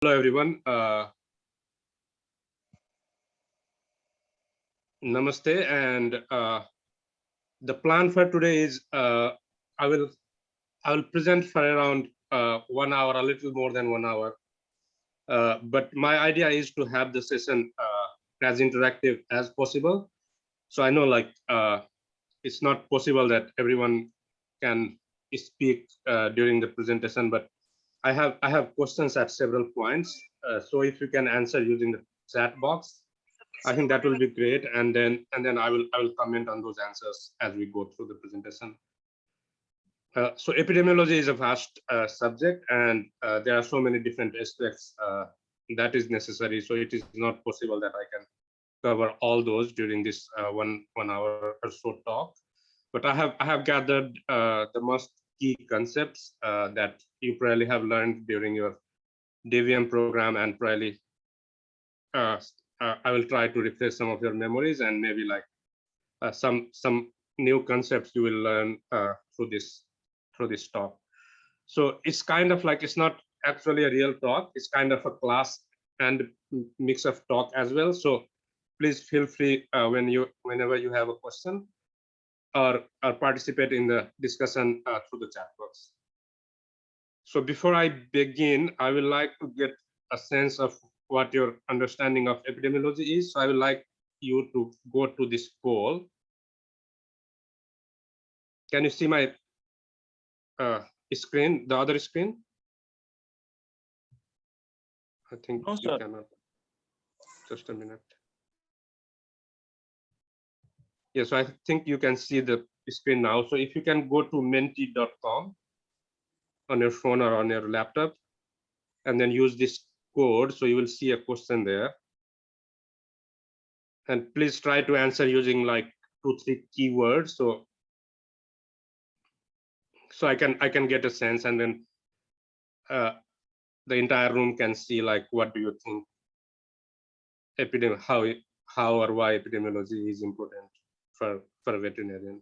Hello, everyone. Namaste. And the plan for today is I will present for around 1 hour, a little more than 1 hour. But my idea is to have the session as interactive as possible. So I know it's not possible that everyone can speak during the presentation, but I have questions at several points. So if you can answer using the chat box, I think that will be great, and then I will comment on those answers as we go through the presentation. So epidemiology is a vast subject, and there are so many different aspects that is necessary. So it is not possible that I can cover all those during this 1 hour or so talk. But I have gathered the most key concepts that you probably have learned during your DVM program, and probably uh, I will try to refresh some of your memories, and maybe some new concepts you will learn through this talk. So it's kind of like, it's not actually a real talk. It's kind of a class and mix of talk as well. So please feel free whenever you have a question, or participate in the discussion through the chat box. So before I begin, I would like to get a sense of what your understanding of epidemiology is. So I would like you to go to this poll. Can you see my screen, the other screen? I think No, you sir. cannot. Just a minute. Yes, I think you can see the screen now. So if you can go to menti.com on your phone or on your laptop, and then use this code, so you will see a question there. And please try to answer using like 2-3 keywords, so I can get a sense, and then the entire room can see like, what do you think how or why epidemiology is important for a veterinarian.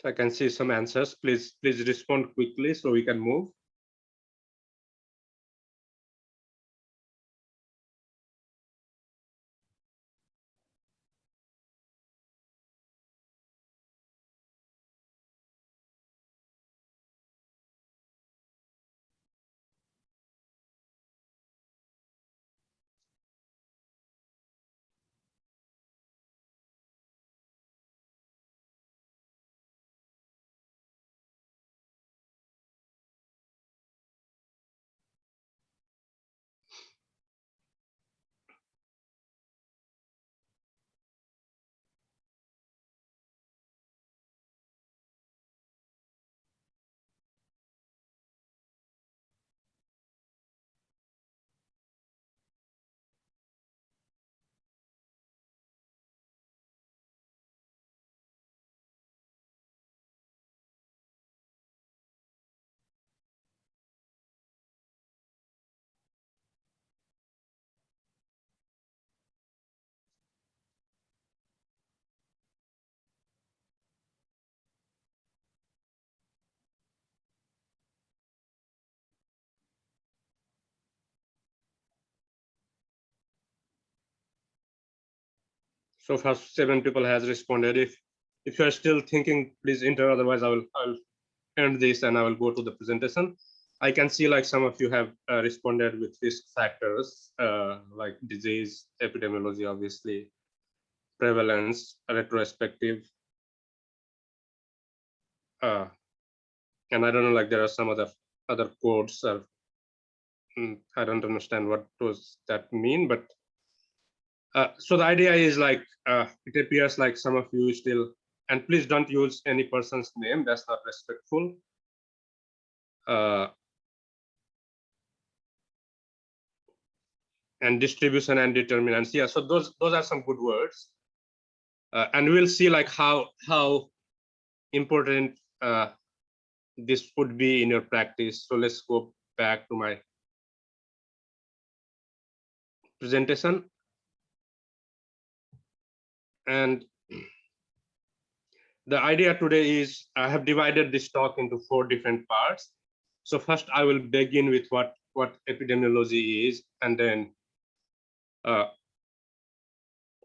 So I can see some answers. Please respond quickly so we can move. So far 7 people has responded. If you are still thinking, please enter, otherwise I'll end this and I will go to the presentation. I can see like some of you have responded with risk factors like disease, epidemiology, obviously, prevalence, retrospective, and I don't know, like there are some other other codes are, I don't understand what does that mean, but so the idea is like, it appears like some of you still, and please don't use any person's name, that's not respectful. And distribution and determinants, yeah, so those are some good words. And we'll see like how important this would be in your practice. So let's go back to my presentation. And the idea today is I have divided this talk into 4 different parts. So first I will begin with what epidemiology is, and then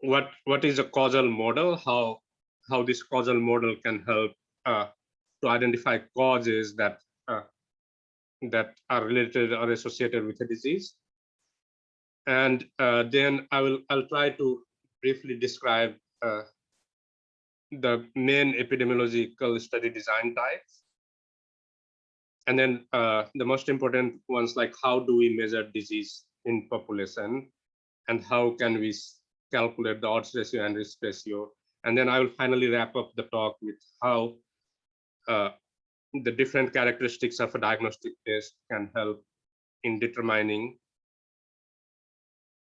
what is a causal model, how this causal model can help to identify causes that that are related or associated with a disease. And then I'll try to briefly describe the main epidemiological study design types. And then the most important ones, like how do we measure disease in population, and how can we calculate the odds ratio and risk ratio. And then I will finally wrap up the talk with how the different characteristics of a diagnostic test can help in determining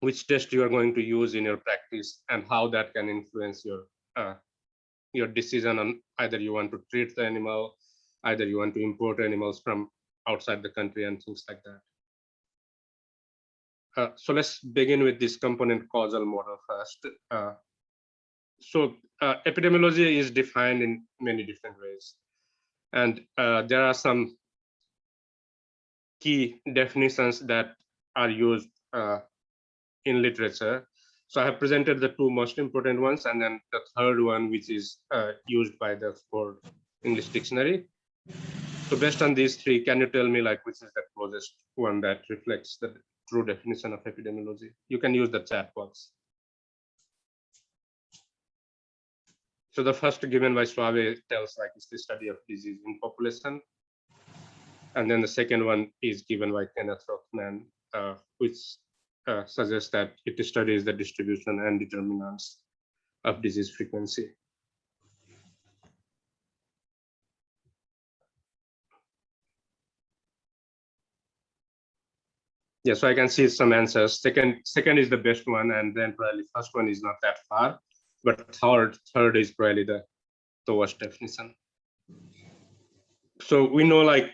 which test you are going to use in your practice, and how that can influence your decision on either you want to treat the animal, either you want to import animals from outside the country, and things like that. So let's begin with this component causal model first. So epidemiology is defined in many different ways, and there are some key definitions that are used in literature. So I have presented the 2 most important ones, and then the third one, which is used by the Oxford English Dictionary. So based on these 3, can you tell me like which is the closest one that reflects the true definition of epidemiology? You can use the chat box. So the first given by Suave tells like it's the study of disease in population. And then the second one is given by Kenneth Rothman, which suggests that it studies the distribution and determinants of disease frequency. Yeah, so I can see some answers. Second is the best one, and then probably first one is not that far, but third is probably the worst definition. So we know like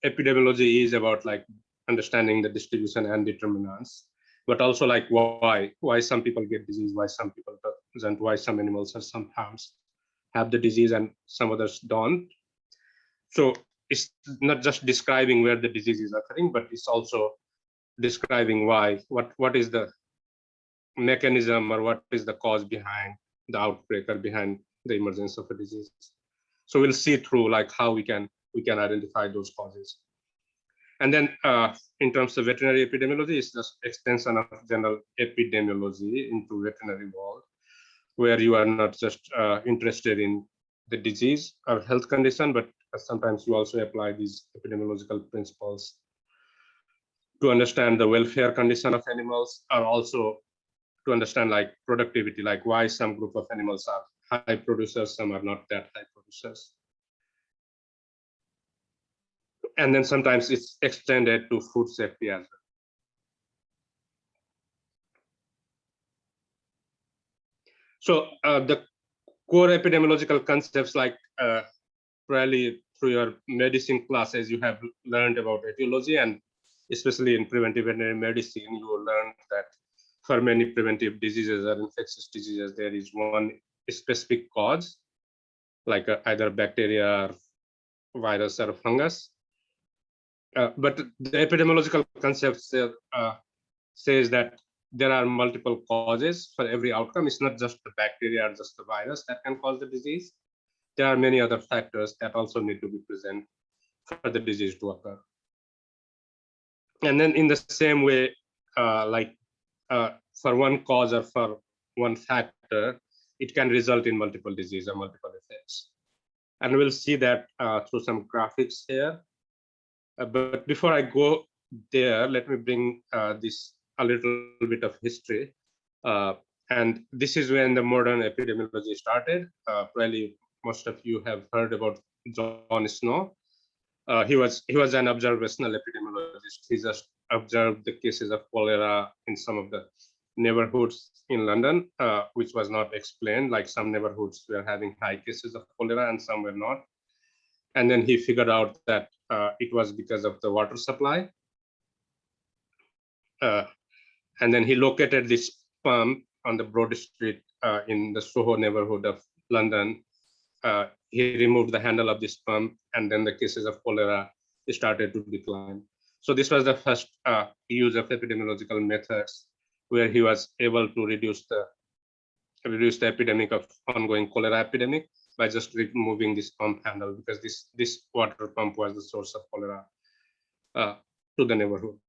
epidemiology is about like understanding the distribution and determinants, but also like why some people get disease, why some people doesn't, why some animals or some farms have the disease and some others don't. So it's not just describing where the disease is occurring, but it's also describing why, what is the mechanism or what is the cause behind the outbreak or behind the emergence of a disease. So we'll see through like how we can identify those causes. And then in terms of veterinary epidemiology, it's just extension of general epidemiology into veterinary world, where you are not just interested in the disease or health condition, but sometimes you also apply these epidemiological principles to understand the welfare condition of animals, or also to understand like productivity, like why some group of animals are high producers, some are not that high producers. And then sometimes it's extended to food safety as well. So the core epidemiological concepts, like probably through your medicine classes, you have learned about etiology, and especially in preventive veterinary medicine, you will learn that for many preventive diseases or infectious diseases, there is one specific cause, like either bacteria, or virus, or fungus. But the epidemiological concept says that there are multiple causes for every outcome. It's not just the bacteria or just the virus that can cause the disease. There are many other factors that also need to be present for the disease to occur. And then in the same way, for one cause or for one factor, it can result in multiple disease or multiple effects. And we'll see that through some graphics here. But before I go there, let me bring this a little bit of history. And this is when the modern epidemiology started. Probably most of you have heard about John Snow. He was an observational epidemiologist. He just observed the cases of cholera in some of the neighborhoods in London, which was not explained. Like some neighborhoods were having high cases of cholera and some were not. And then he figured out that it was because of the water supply. And then he located this pump on the Broad Street in the Soho neighborhood of London. He removed the handle of this pump, and then the cases of cholera started to decline. So this was the first use of epidemiological methods where he was able to reduce the epidemic of ongoing cholera epidemic by just removing this pump handle, because this water pump was the source of cholera to the neighborhood.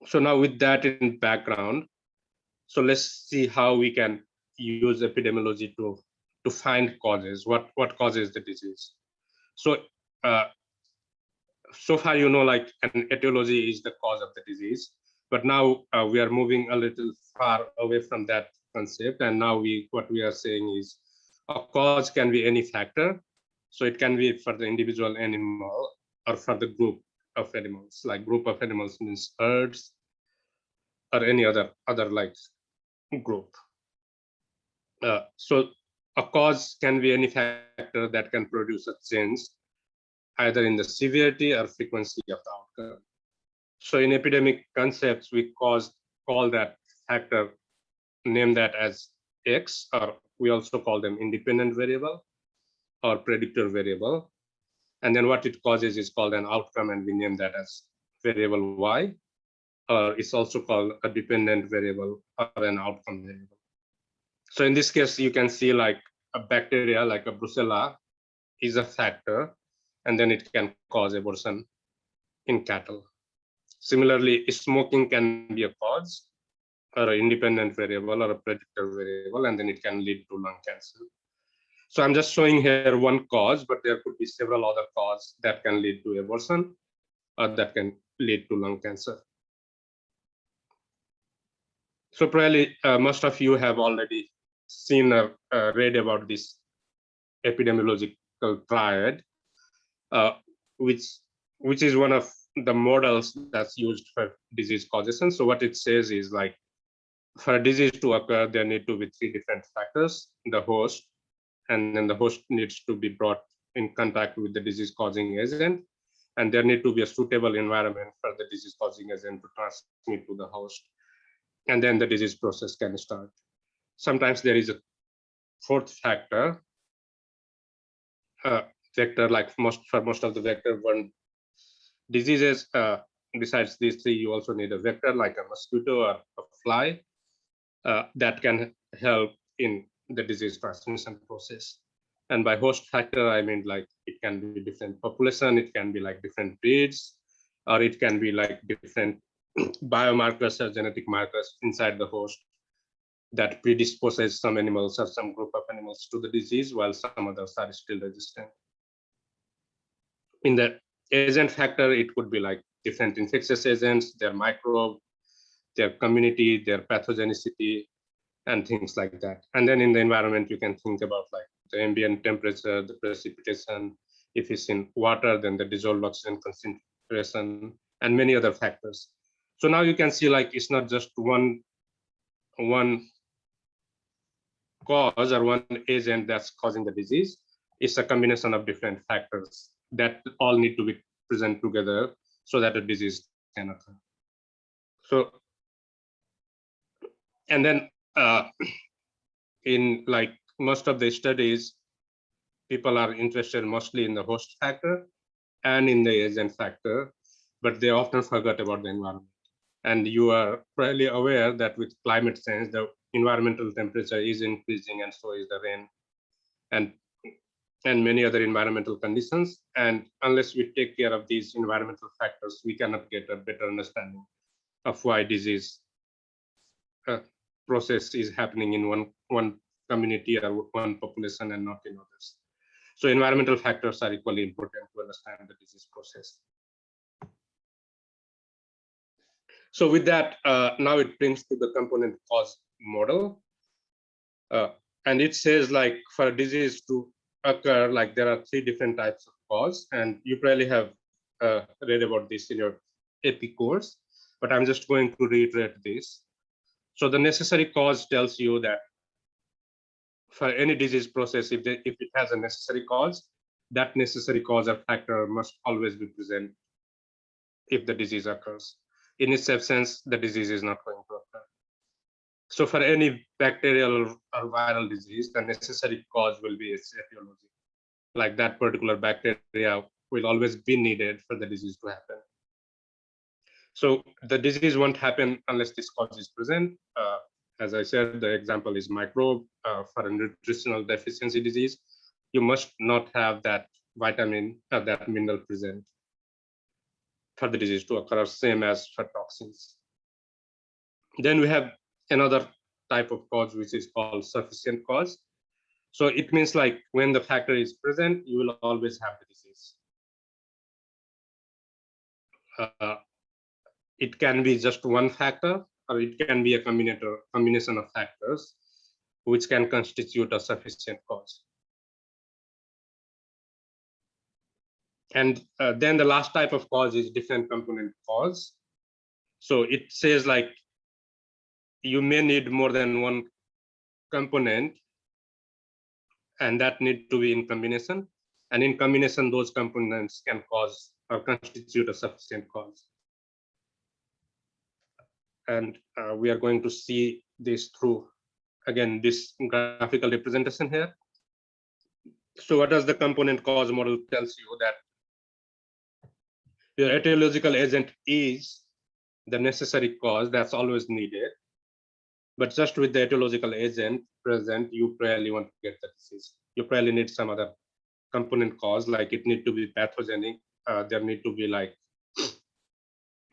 So now with that in background, so let's see how we can use epidemiology to find causes. What causes the disease? So so far, you know, like an etiology is the cause of the disease, but now we are moving a little far away from that concept, and now what we are saying is a cause can be any factor. So it can be for the individual animal or for the group of animals. Like group of animals means herds or any other like group. So a cause can be any factor that can produce a change either in the severity or frequency of the outcome. So in epidemic concepts, we call that factor, name that as X, or we also call them independent variable or predictor variable. And then what it causes is called an outcome, and we name that as variable Y, or it's also called a dependent variable or an outcome variable. So in this case, you can see like a bacteria like a Brucella is a factor, and then it can cause abortion in cattle. Similarly, smoking can be a cause or an independent variable or a predictor variable, and then it can lead to lung cancer. So I'm just showing here one cause, but there could be several other causes that can lead to abortion or that can lead to lung cancer. So probably most of you have already seen or read about this epidemiological triad, which is one of the models that's used for disease causation. So what it says is like, for a disease to occur, there need to be 3 different factors: the host, and then the host needs to be brought in contact with the disease causing agent, and there need to be a suitable environment for the disease causing agent to transmit to the host, and then the disease process can start. Sometimes there is a 4th factor, vector, like for most of the vector-borne diseases. Besides these 3, you also need a vector like a mosquito or a fly that can help in the disease transmission process. And by host factor, I mean like it can be different population, it can be like different breeds, or it can be like different biomarkers or genetic markers inside the host that predisposes some animals or some group of animals to the disease, while some others are still resistant. In the agent factor, it could be like different infectious agents, their microbe, their community, their pathogenicity, and things like that. And then in the environment, you can think about like the ambient temperature, the precipitation. If it's in water, then the dissolved oxygen concentration, and many other factors. So now you can see like it's not just one cause or one agent that's causing the disease. It's a combination of different factors that all need to be present together so that a disease can occur. So, and then in like most of the studies, people are interested mostly in the host factor and in the agent factor, but they often forget about the environment. And you are probably aware that with climate change, the environmental temperature is increasing, and so is the rain, and many other environmental conditions. And unless we take care of these environmental factors, we cannot get a better understanding of why disease process is happening in one community or one population and not in others. So environmental factors are equally important to understand the disease process. So with that, now it brings to the component cause model. And it says like for a disease to occur, like there are 3 different types of cause, and you probably have read about this in your AP course, but I'm just going to reiterate this. So the necessary cause tells you that for any disease process, if it has a necessary cause, that necessary cause or factor must always be present if the disease occurs. In its absence, the disease is not going to occur. So for any bacterial or viral disease, the necessary cause will be its etiology. Like that particular bacteria will always be needed for the disease to happen. So the disease won't happen unless this cause is present. As I said, the example is microbe. For a nutritional deficiency disease, you must not have that vitamin or that mineral present for the disease to occur, same as for toxins. Then we have another type of cause, which is called sufficient cause. So it means like when the factor is present, you will always have the disease. It can be just one factor, or it can be a combination of factors, which can constitute a sufficient cause. And then the last type of cause is different component cause. So it says like you may need more than one component, and that need to be in combination. And in combination, those components can cause or constitute a sufficient cause. And we are going to see this through, again, this graphical representation here. So what does the component cause model tells you? That your etiological agent is the necessary cause that's always needed. But just with the etiological agent present, you probably want to get the disease. You probably need some other component cause, like it need to be pathogenic. There need to be like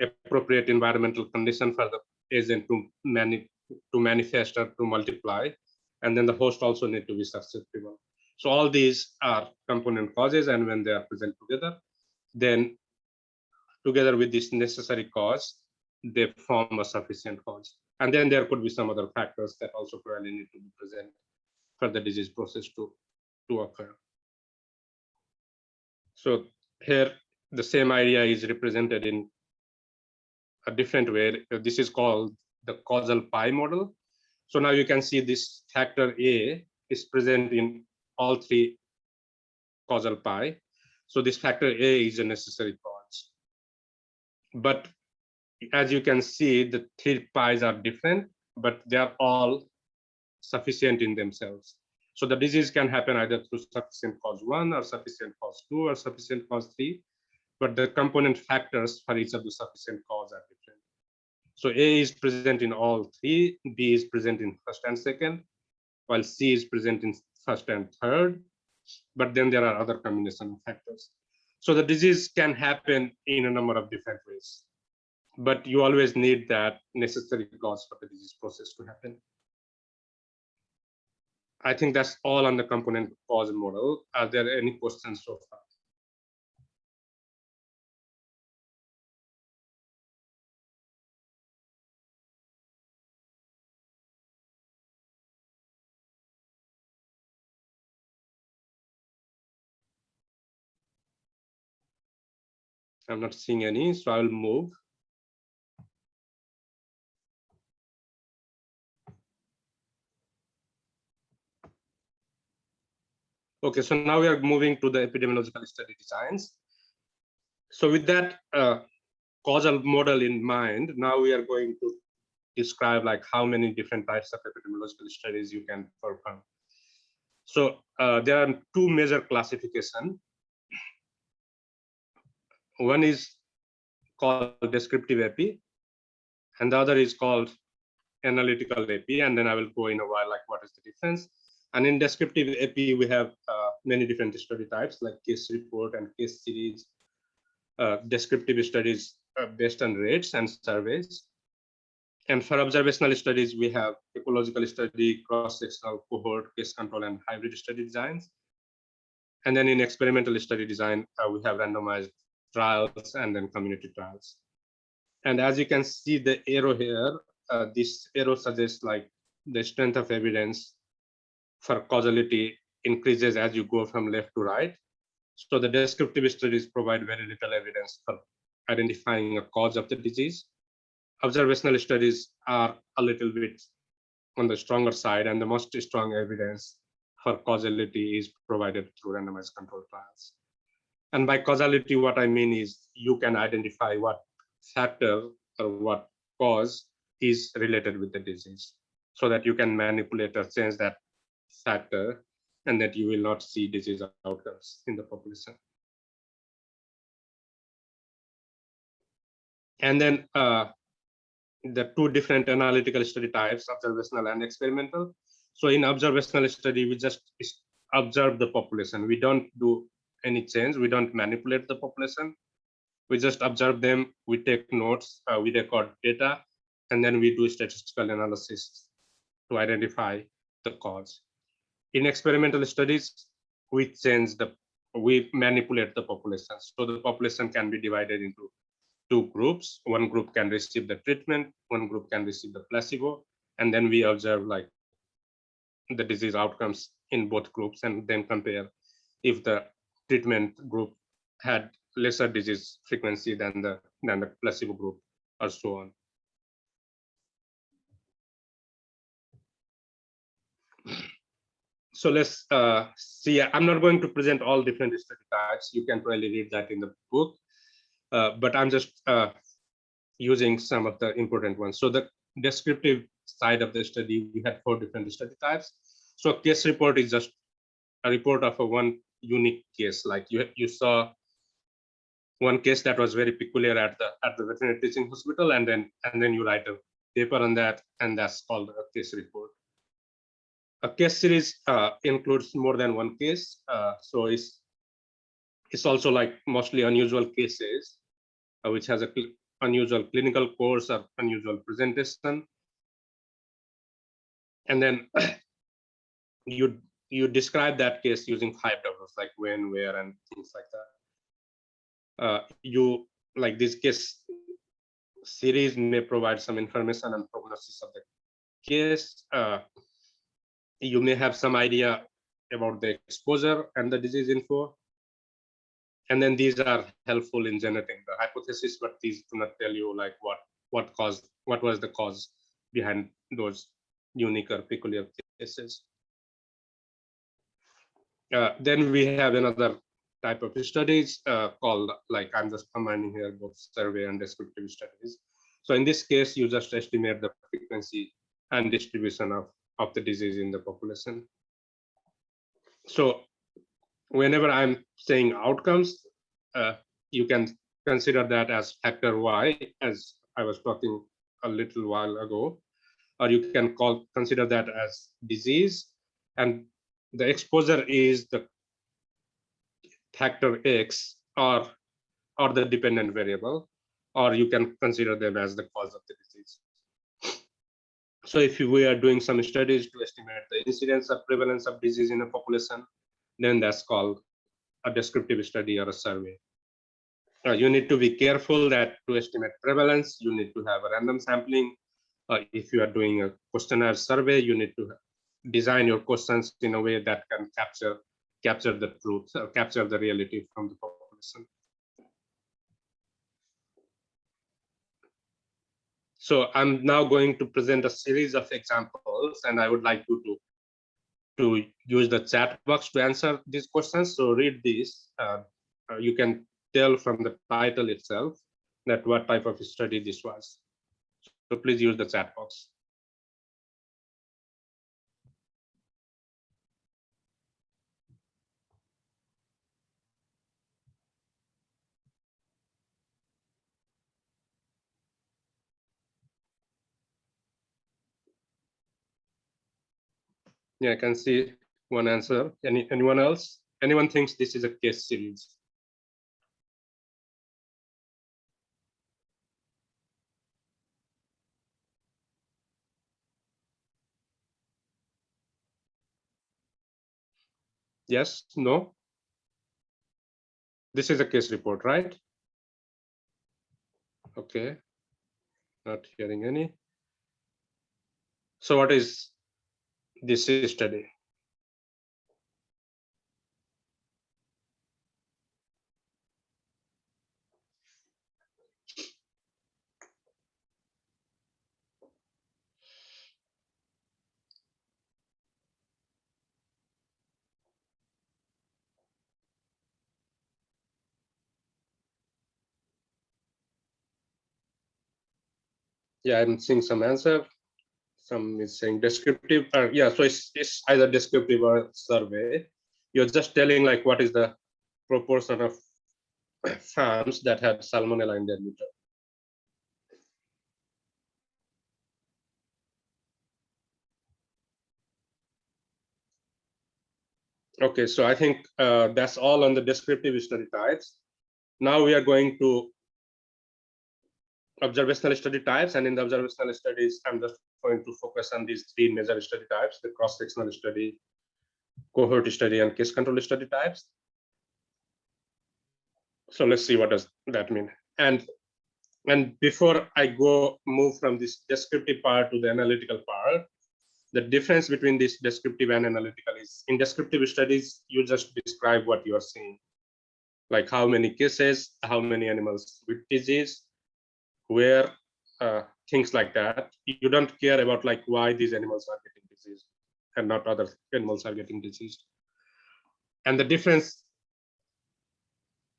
appropriate environmental condition for the agent to manifest or to multiply, and then the host also need to be susceptible. So all these are component causes, and when they are present together, then together with this necessary cause, they form a sufficient cause. And then there could be some other factors that also probably need to be present for the disease process to occur. So here the same idea is represented in a different way. This is called the causal pie model. So now you can see this factor A is present in all 3 causal pie. So this factor A is a necessary cause. But as you can see, the 3 pies are different, but they are all sufficient in themselves. So the disease can happen either through sufficient cause 1 or sufficient cause 2 or sufficient cause 3, but the component factors for each of the sufficient cause are different. So A is present in all 3, B is present in first and second, while C is present in first and third, but then there are other combination of factors. So the disease can happen in a number of different ways, but you always need that necessary cause for the disease process to happen. I think that's all on the component cause model. Are there any questions so far? I'm not seeing any, so I will move. Okay, so now we are moving to the epidemiological study designs. So with that causal model in mind, now we are going to describe like how many different types of epidemiological studies you can perform. So there are 2 major classifications. One is called descriptive epi, and the other is called analytical epi. And then I will go in a while like what is the difference. And in descriptive epi, we have many different study types like case report and case series, descriptive studies based on rates and surveys. And for observational studies, we have ecological study, cross-sectional, cohort, case control, and hybrid study designs. And then in experimental study design, we have randomized trials and then community trials. And as you can see the arrow here, this arrow suggests like the strength of evidence for causality increases as you go from left to right. So the descriptive studies provide very little evidence for identifying a cause of the disease. Observational studies are a little bit on the stronger side, and the most strong evidence for causality is provided through randomized controlled trials. And by causality, what I mean is you can identify what factor or what cause is related with the disease, so that you can manipulate or change that factor, and that you will not see disease outcomes in the population. And then the two different analytical study types, observational and experimental. So in observational study, we just observe the population. We don't do any change. We don't manipulate the population. We just observe them. We take notes. We record data, and then we do statistical analysis to identify the cause. In experimental studies, we manipulate the population. So the population can be divided into two groups. One group can receive the treatment, one group can receive the placebo, and then we observe like the disease outcomes in both groups, and then compare if the treatment group had lesser disease frequency than the placebo group, or so on. So let's see. I'm not going to present all different study types. You can probably read that in the book, but I'm just using some of the important ones. So the descriptive side of the study, we had 4 different study types. So a case report is just a report of a one unique case. Like you saw one case that was very peculiar at the veterinary teaching hospital, and then you write a paper on that, and that's called a case report. A case series includes more than one case, so it's also like mostly unusual cases, which has a unusual clinical course or unusual presentation, and then you describe that case using 5 W's, like when, where, and things like that. You like this case series may provide some information and prognosis of the case. You may have some idea about the exposure and the disease info, and then these are helpful in generating the hypothesis, but these do not tell you like what was the cause behind those unique or peculiar cases. Then we have another type of studies called, like I'm just combining here both survey and descriptive studies. So in this case, you just estimate the frequency and distribution of the disease in the population. So whenever I'm saying outcomes, you can consider that as factor Y, as I was talking a little while ago, or you can consider that as disease, and the exposure is the factor X or the dependent variable, or you can consider them as the cause of the disease. So if we are doing some studies to estimate the incidence or prevalence of disease in a population, then that's called a descriptive study or a survey. You need to be careful that to estimate prevalence, you need to have a random sampling. If you are doing a questionnaire survey, you need to design your questions in a way that can capture the truth, capture the reality from the population. So I'm now going to present a series of examples, and I would like you to use the chat box to answer these questions. So read these. You can tell from the title itself that what type of study this was. So please use the chat box. Yeah, I can see one answer. Anyone else? Anyone thinks this is a case series? Yes, no? This is a case report, right? Okay, not hearing any. So what is this study? Yeah, I'm seeing some answer. Some is saying descriptive. Yeah, so it's either descriptive or survey. You're just telling like what is the proportion of farms that had salmonella in their litter. Okay, so I think that's all on the descriptive study types. Now we are going to observational study types, and in the observational studies, I'm just going to focus on these three major study types: the cross-sectional study, cohort study, and case control study types. So let's see what does that mean. And before I move from this descriptive part to the analytical part, the difference between this descriptive and analytical is in descriptive studies, you just describe what you are seeing, like how many cases, how many animals with disease, where, things like that. You don't care about like why these animals are getting diseased and not other animals are getting diseased. And the difference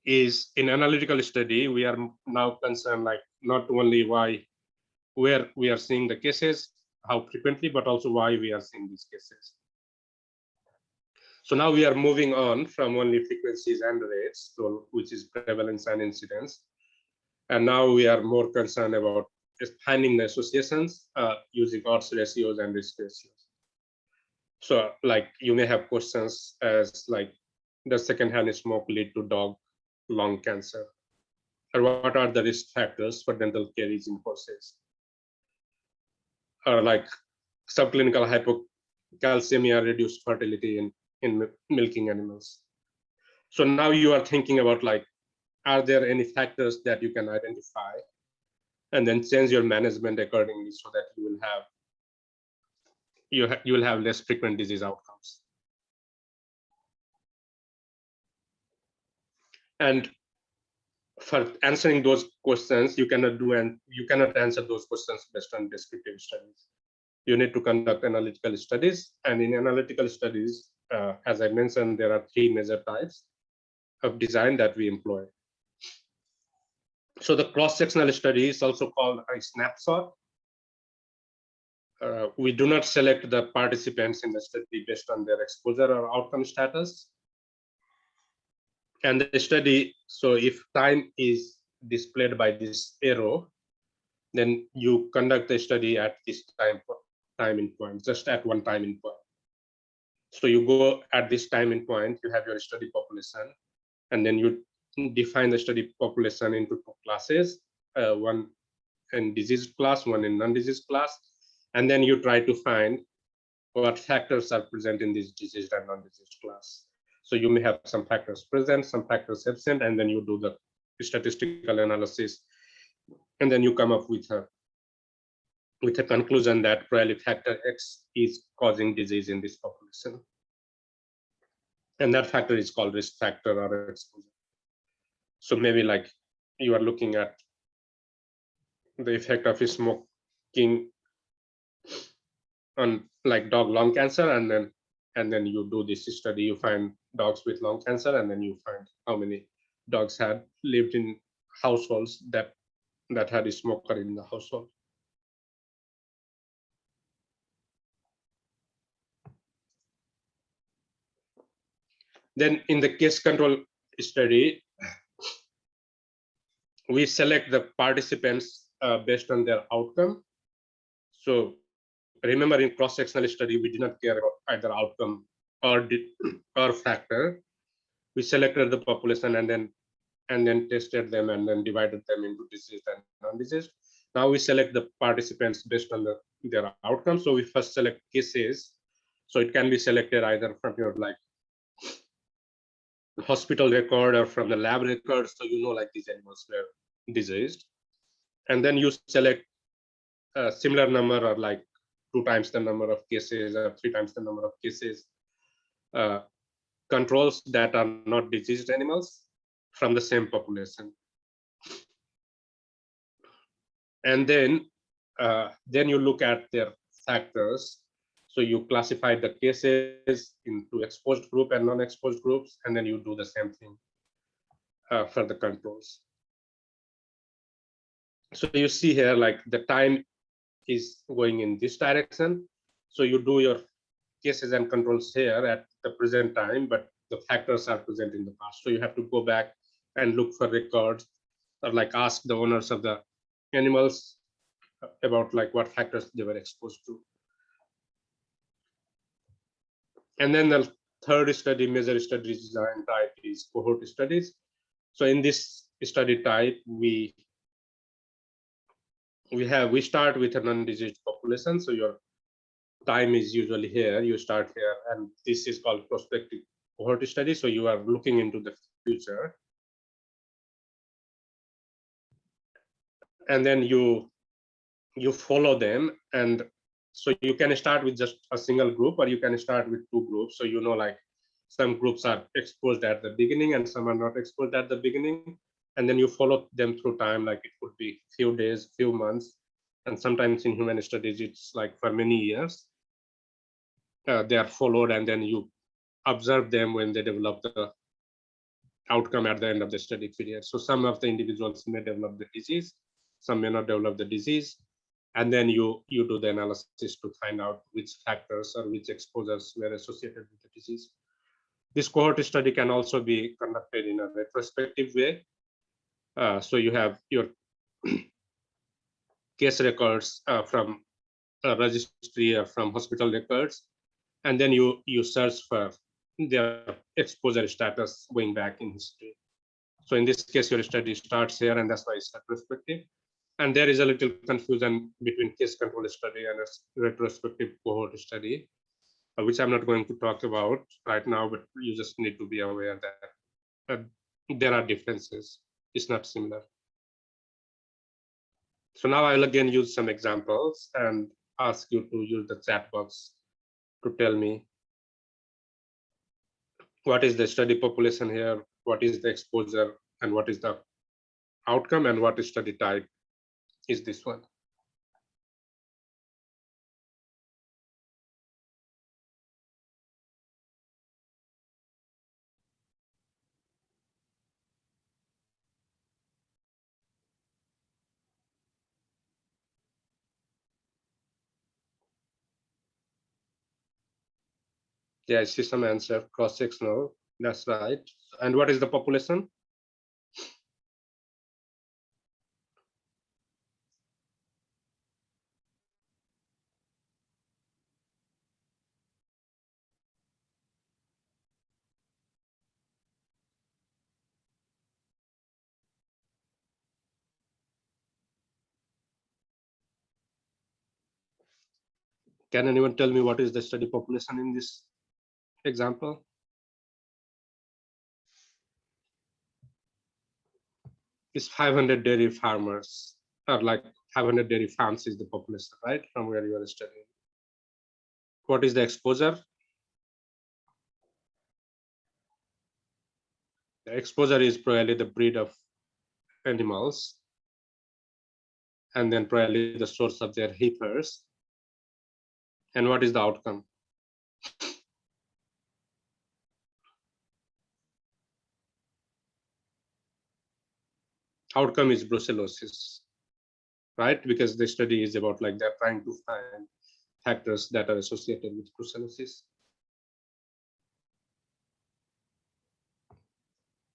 is in analytical study, we are now concerned like not only where we are seeing the cases, how frequently, but also why we are seeing these cases. So now we are moving on from only frequencies and rates, so which is prevalence and incidence. And now we are more concerned about finding the associations using odds ratios and risk ratios. So like you may have questions as like, does secondhand smoke lead to dog lung cancer? Or what are the risk factors for dental caries in horses? Or like subclinical hypocalcemia, reduced fertility in milking animals. So now you are thinking about like, are there any factors that you can identify and then change your management accordingly so that you will have less frequent disease outcomes. And for answering those questions, you cannot answer those questions based on descriptive studies. You need to conduct analytical studies, and in analytical studies, as I mentioned, there are three major types of design that we employ. So the cross-sectional study is also called a snapshot. We do not select the participants in the study based on their exposure or outcome status. And the study, so if time is displayed by this arrow, then you conduct the study at this time in point, just at one time in point. So you go at this time in point, you have your study population, and then you define the study population into two classes, one in diseased class, one in non-diseased class, and then you try to find what factors are present in this diseased and non-diseased class. So you may have some factors present, some factors absent, and then you do the statistical analysis, and then you come up with a conclusion that probably factor X is causing disease in this population. And that factor is called risk factor or exposure. So maybe like you are looking at the effect of smoking on like dog lung cancer, and then you do this study, you find dogs with lung cancer, and then you find how many dogs had lived in households that had a smoker in the household. Then in the case control study, we select the participants based on their outcome. So remember, in cross-sectional study, we did not care about either outcome or factor. We selected the population and then tested them and then divided them into diseased and non-diseased. Now we select the participants based on their outcome. So we first select cases. So it can be selected either from your like hospital record or from the lab record, so you know like these animals were diseased. And then you select a similar number or like 2 times the number of cases or 3 times the number of cases, controls that are not diseased animals from the same population. And then you look at their factors. So you classify the cases into exposed group and non-exposed groups, and then you do the same thing for the controls. So you see here, like the time is going in this direction. So you do your cases and controls here at the present time, but the factors are present in the past. So you have to go back and look for records, or like ask the owners of the animals about like what factors they were exposed to. And then the third study, measure study design type, is cohort studies. So in this study type, we start with a non-diseased population. So your time is usually here. You start here, and this is called prospective cohort study. So you are looking into the future, and then you follow them. And so you can start with just a single group, or you can start with 2 groups. So you know, like some groups are exposed at the beginning and some are not exposed at the beginning, and then you follow them through time. Like it could be few days, few months, and sometimes in human studies it's like for many years. They are followed, and then you observe them when they develop the outcome at the end of the study period. So some of the individuals may develop the disease, some may not develop the disease, and then you do the analysis to find out which factors or which exposures were associated with the disease. This cohort study can also be conducted in a retrospective way. So you have your case records from a registry or from hospital records, and then you search for their exposure status going back in history. So in this case, your study starts here, and that's why it's retrospective. And there is a little confusion between case control study and a retrospective cohort study, which I'm not going to talk about right now, but you just need to be aware that there are differences. It's not similar. So now I will again use some examples and ask you to use the chat box to tell me what is the study population here, what is the exposure, and what is the outcome, and what study type is this one. Yeah, I see some answer, cross-sectional. That's right. And what is the population? Can anyone tell me what is the study population in this example? It's 500 dairy farmers, or like 500 dairy farms is the population, right? From where you are studying. What is the exposure? The exposure is probably the breed of animals, and then probably the source of their heifers. And what is the outcome? Outcome is brucellosis, right? Because the study is about like they're trying to find factors that are associated with brucellosis.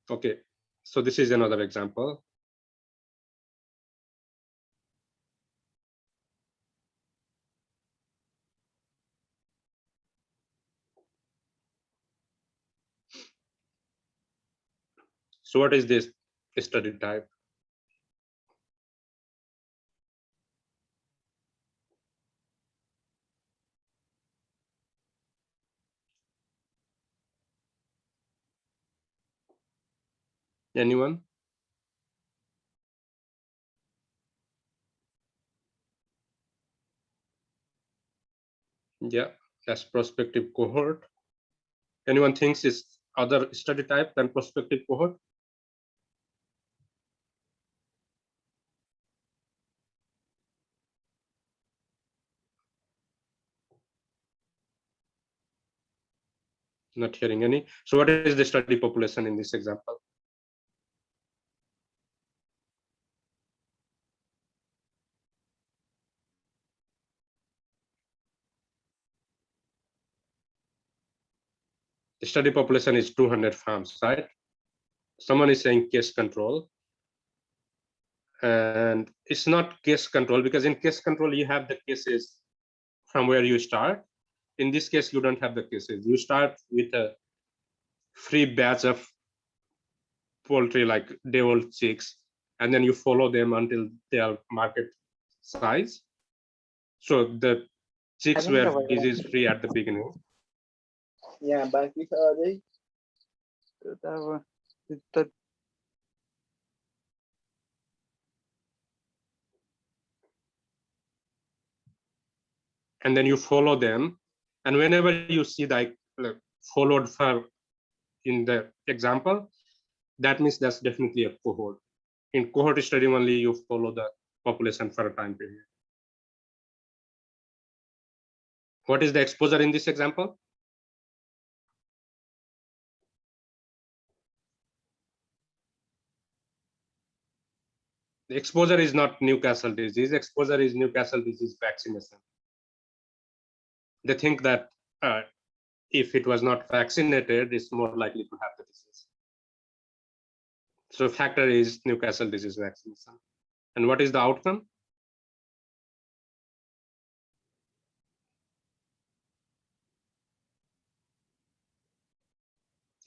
Okay, so this is another example. So what is this study type? Anyone? Yeah, that's prospective cohort. Anyone thinks it's other study type than prospective cohort? Not hearing any. So what is the study population in this example? The study population is 200 farms, right? Someone is saying case control. And it's not case control, because in case control, you have the cases from where you start. In this case, you don't have the cases. You start with a free batch of poultry, like day-old chicks, and then you follow them until they are market size. So the chicks were disease free at the beginning. Yeah, बाकी सारे And then you follow them, and whenever you see like followed for in the example, that means that's definitely a cohort. In cohort study only, you follow the population for a time period. What is the exposure in this example? The exposure is not Newcastle disease. Exposure is Newcastle disease vaccination. They think that if it was not vaccinated, it's more likely to have the disease. So factor is Newcastle disease vaccination. And what is the outcome?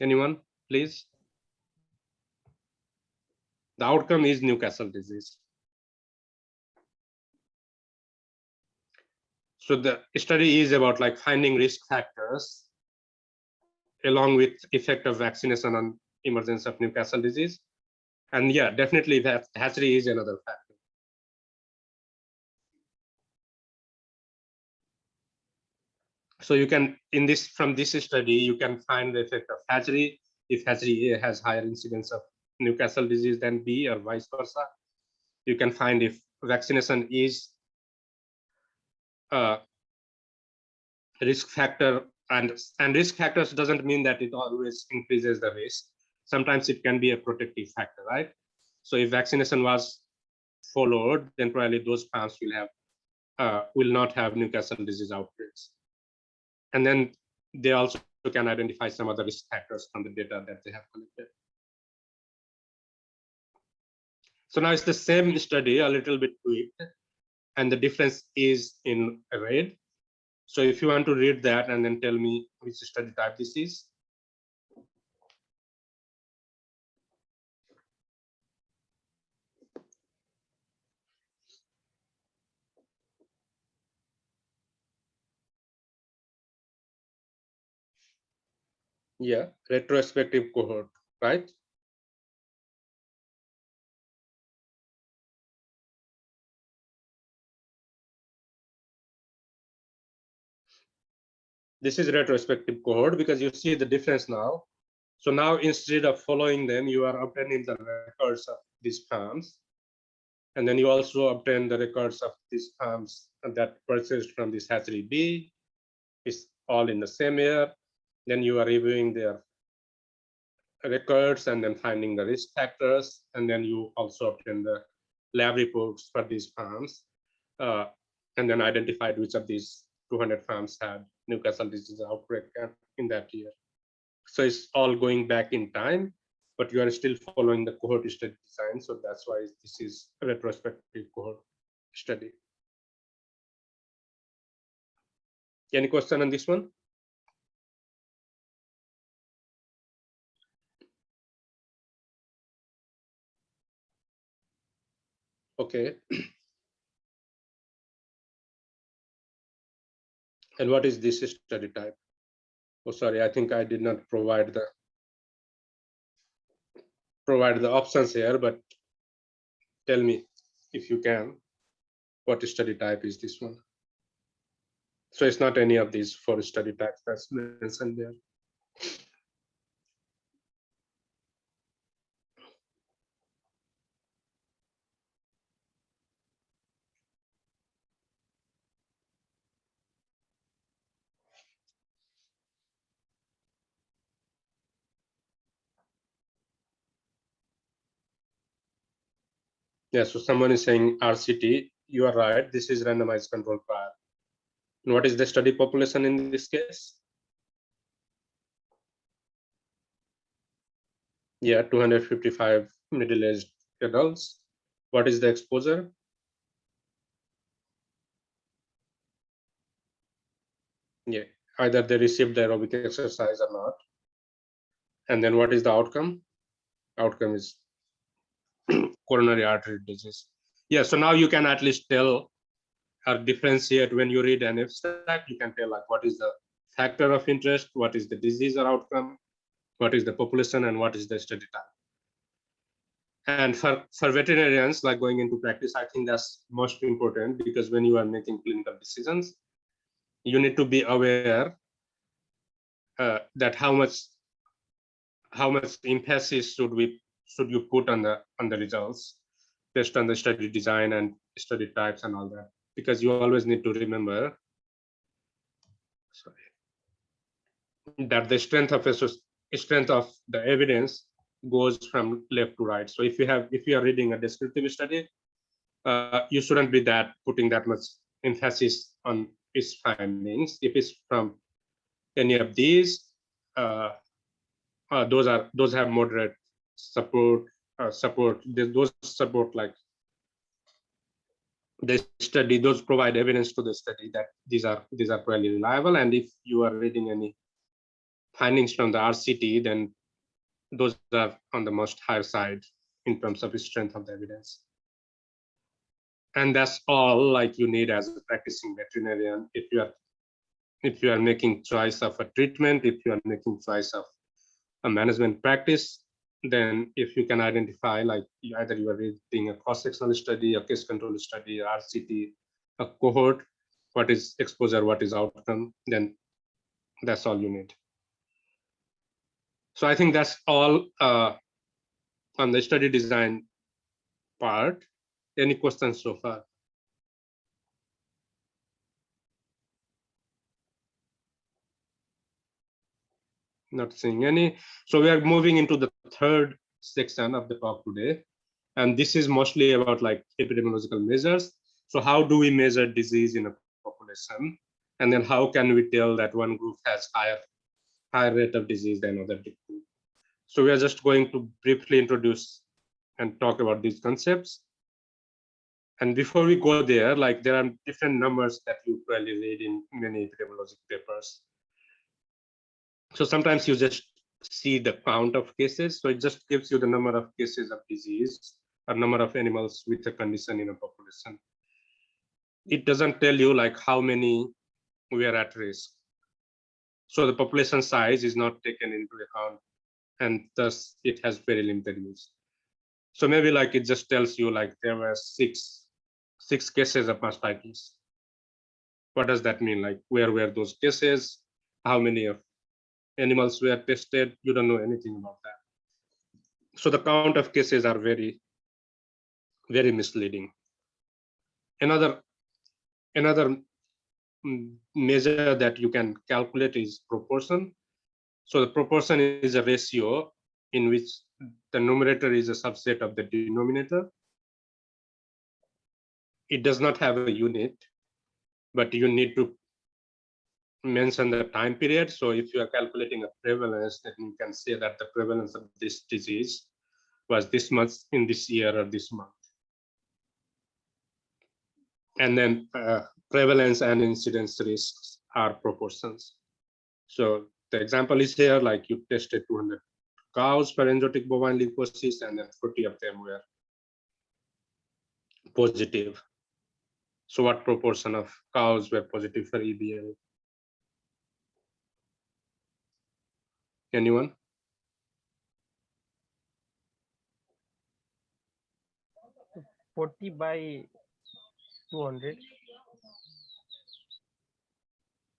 Anyone, please? The outcome is Newcastle disease. So the study is about like finding risk factors along with effect of vaccination on emergence of Newcastle disease. And yeah, definitely that hatchery is another factor. So you can, in this, from this study, you can find the effect of hatchery. If hatchery A has higher incidence of Newcastle disease than B, or vice versa. You can find if vaccination is a risk factor, and risk factors doesn't mean that it always increases the risk. Sometimes it can be a protective factor, right? So if vaccination was followed, then probably those farms will not have Newcastle disease outbreaks. And then they also can identify some other risk factors from the data that they have collected. So now it's the same study, a little bit tweaked, and the difference is in red. So if you want to read that and then tell me which study type this is. Yeah, retrospective cohort, right? This is retrospective cohort because you see the difference now. So now instead of following them, you are obtaining the records of these farms. And then you also obtain the records of these farms that purchased from this hatchery B. It's all in the same year. Then you are reviewing their records and then finding the risk factors. And then you also obtain the lab reports for these farms. And then identified which of these 200 farms had Newcastle disease outbreak in that year. So it's all going back in time, but you are still following the cohort study design. So that's why this is a retrospective cohort study. Any question on this one? Okay. And what is this study type? Oh, sorry, I think I did not provide the provide the options here, but tell me if you can, what study type is this one? So it's not any of these 4 study types that's mentioned there. Yeah, so someone is saying RCT. You are right. This is randomized control trial. And what is the study population in this case? Yeah, 255 middle-aged adults. What is the exposure? Yeah, either they received aerobic exercise or not. And then what is the outcome? Outcome is coronary artery disease. Yeah, so now you can at least tell or differentiate when you read an abstract. You can tell like what is the factor of interest, what is the disease or outcome, what is the population, and what is the study type. And for veterinarians, like going into practice, I think that's most important, because when you are making clinical decisions, you need to be aware that how much emphasis should you put on the results based on the study design and study types and all that, because you always need to remember, sorry, that the strength of the evidence goes from left to right. So if you are reading a descriptive study, you shouldn't be putting that much emphasis on its findings. If it's from any of these, those have moderate support. Those support like the study. Those provide evidence to the study that these are fairly reliable. And if you are reading any findings from the RCT, then those are on the most higher side in terms of the strength of the evidence. And that's all like you need as a practicing veterinarian. If you are making choice of a treatment, if you are making choice of a management practice, then if you can identify like either you are reading a cross-sectional study, a case control study, RCT, a cohort, what is exposure, what is outcome, then that's all you need. So I think that's all on the study design part. Any questions so far? Not seeing any. So we are moving into the third section of the talk today. And this is mostly about like epidemiological measures. So how do we measure disease in a population? And then how can we tell that one group has higher rate of disease than other group? So we are just going to briefly introduce and talk about these concepts. And before we go there, like there are different numbers that you probably read in many epidemiologic papers. So sometimes you just see the count of cases. So it just gives you the number of cases of disease or number of animals with a condition in a population. It doesn't tell you like how many were at risk. So the population size is not taken into account, and thus it has very limited use. So maybe like it just tells you like there were six cases of mastitis. What does that mean? Like where were those cases? How many of animals were tested? You don't know anything about that. So the count of cases are very, very misleading. Another measure that you can calculate is proportion. So the proportion is a ratio in which the numerator is a subset of the denominator. It does not have a unit, but you need to mention the time period. So if you are calculating a prevalence, then you can say that the prevalence of this disease was this much in this year or this month. And then prevalence and incidence risks are proportions. So the example is here, like you tested 200 cows for enzootic bovine leukosis, and then 40 of them were positive. So what proportion of cows were positive for EBL? Anyone? 40 by 200.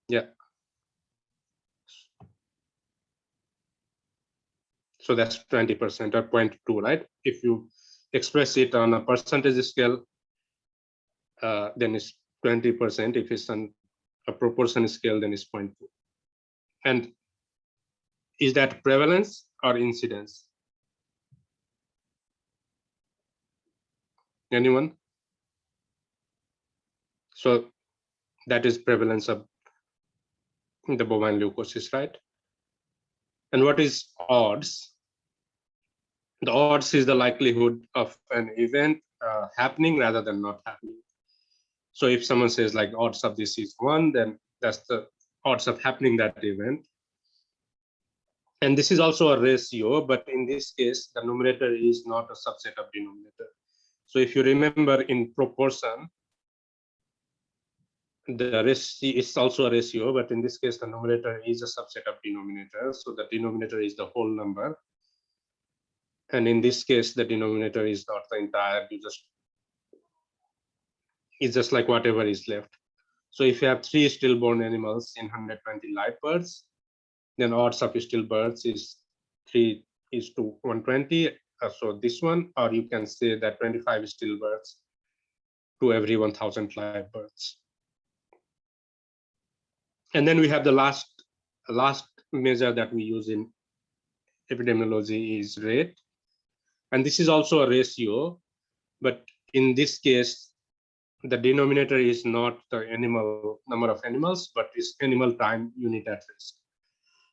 Yeah. So that's 20% or 0.2, right? If you express it on a percentage scale, then it's 20%. If it's on a proportion scale, then it's 0.2. And is that prevalence or incidence? Anyone? So that is prevalence of the bovine leukosis, right? And what is odds? The odds is the likelihood of an event happening rather than not happening. So if someone says like odds of this is 1, then that's the odds of happening that event. And this is also a ratio, but in this case, the numerator is not a subset of denominator. So if you remember in proportion, the ratio is also a ratio, but in this case, the numerator is a subset of denominator. So the denominator is the whole number. And in this case, the denominator is not the entire, it's just like whatever is left. So if you have 3 stillborn animals in 120 live birds, then odds of stillbirths is 3:120. So this one, or you can say that 25 stillbirths to every 1,000 live births. And then we have the last measure that we use in epidemiology is rate. And this is also a ratio, but in this case, the denominator is not the animal number of animals, but is animal time unit at risk.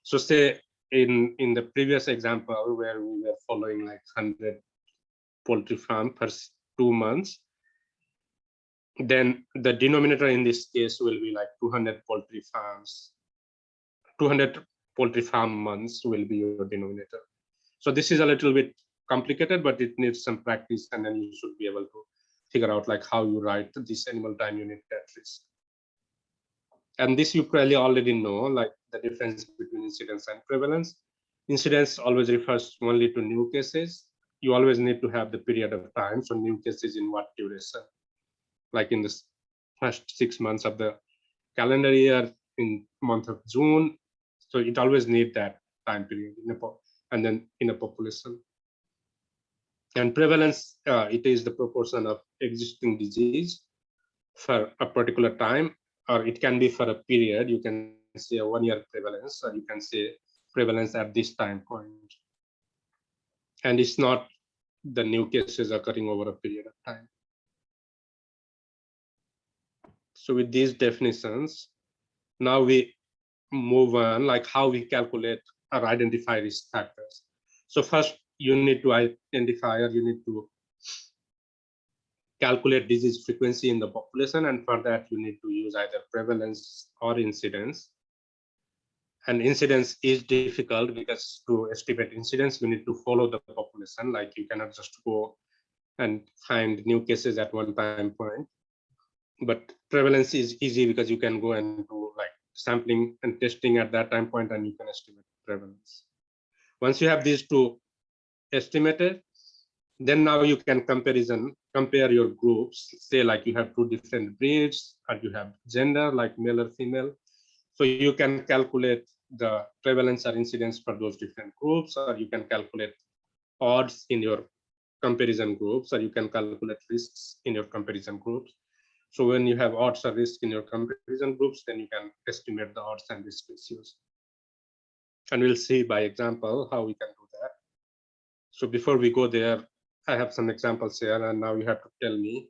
So say in the previous example where we were following like 100 poultry farm per 2 months, then the denominator in this case will be like 200 poultry farms. 200 poultry farm months will be your denominator. So this is a little bit complicated, but it needs some practice, and then you should be able to figure out like how you write this animal time unit at risk. And this you probably already know, like the difference between incidence and prevalence. Incidence always refers only to new cases. You always need to have the period of time. So new cases in what duration? Like in the first 6 months of the calendar year, in month of June. So it always need that time period and then in a population. And prevalence, it is the proportion of existing disease for a particular time, or it can be for a period. You can say a 1-year prevalence, or you can say prevalence at this time point. And it's not the new cases occurring over a period of time. So with these definitions, now we move on, like how we calculate or identify risk factors. So first, you need to identify, or you need to calculate disease frequency in the population, and for that you need to use either prevalence or incidence. And incidence is difficult because to estimate incidence, we need to follow the population. Like you cannot just go and find new cases at one time point. But prevalence is easy because you can go and do like sampling and testing at that time point, and you can estimate prevalence. Once you have these two estimated, then now you can compare your groups. Say like you have 2 different breeds, or you have gender like male or female. So you can calculate the prevalence or incidence for those different groups, or you can calculate odds in your comparison groups, or you can calculate risks in your comparison groups. So when you have odds or risk in your comparison groups, then you can estimate the odds and risk ratios. And we'll see by example how we can do that. So before we go there, I have some examples here, and now you have to tell me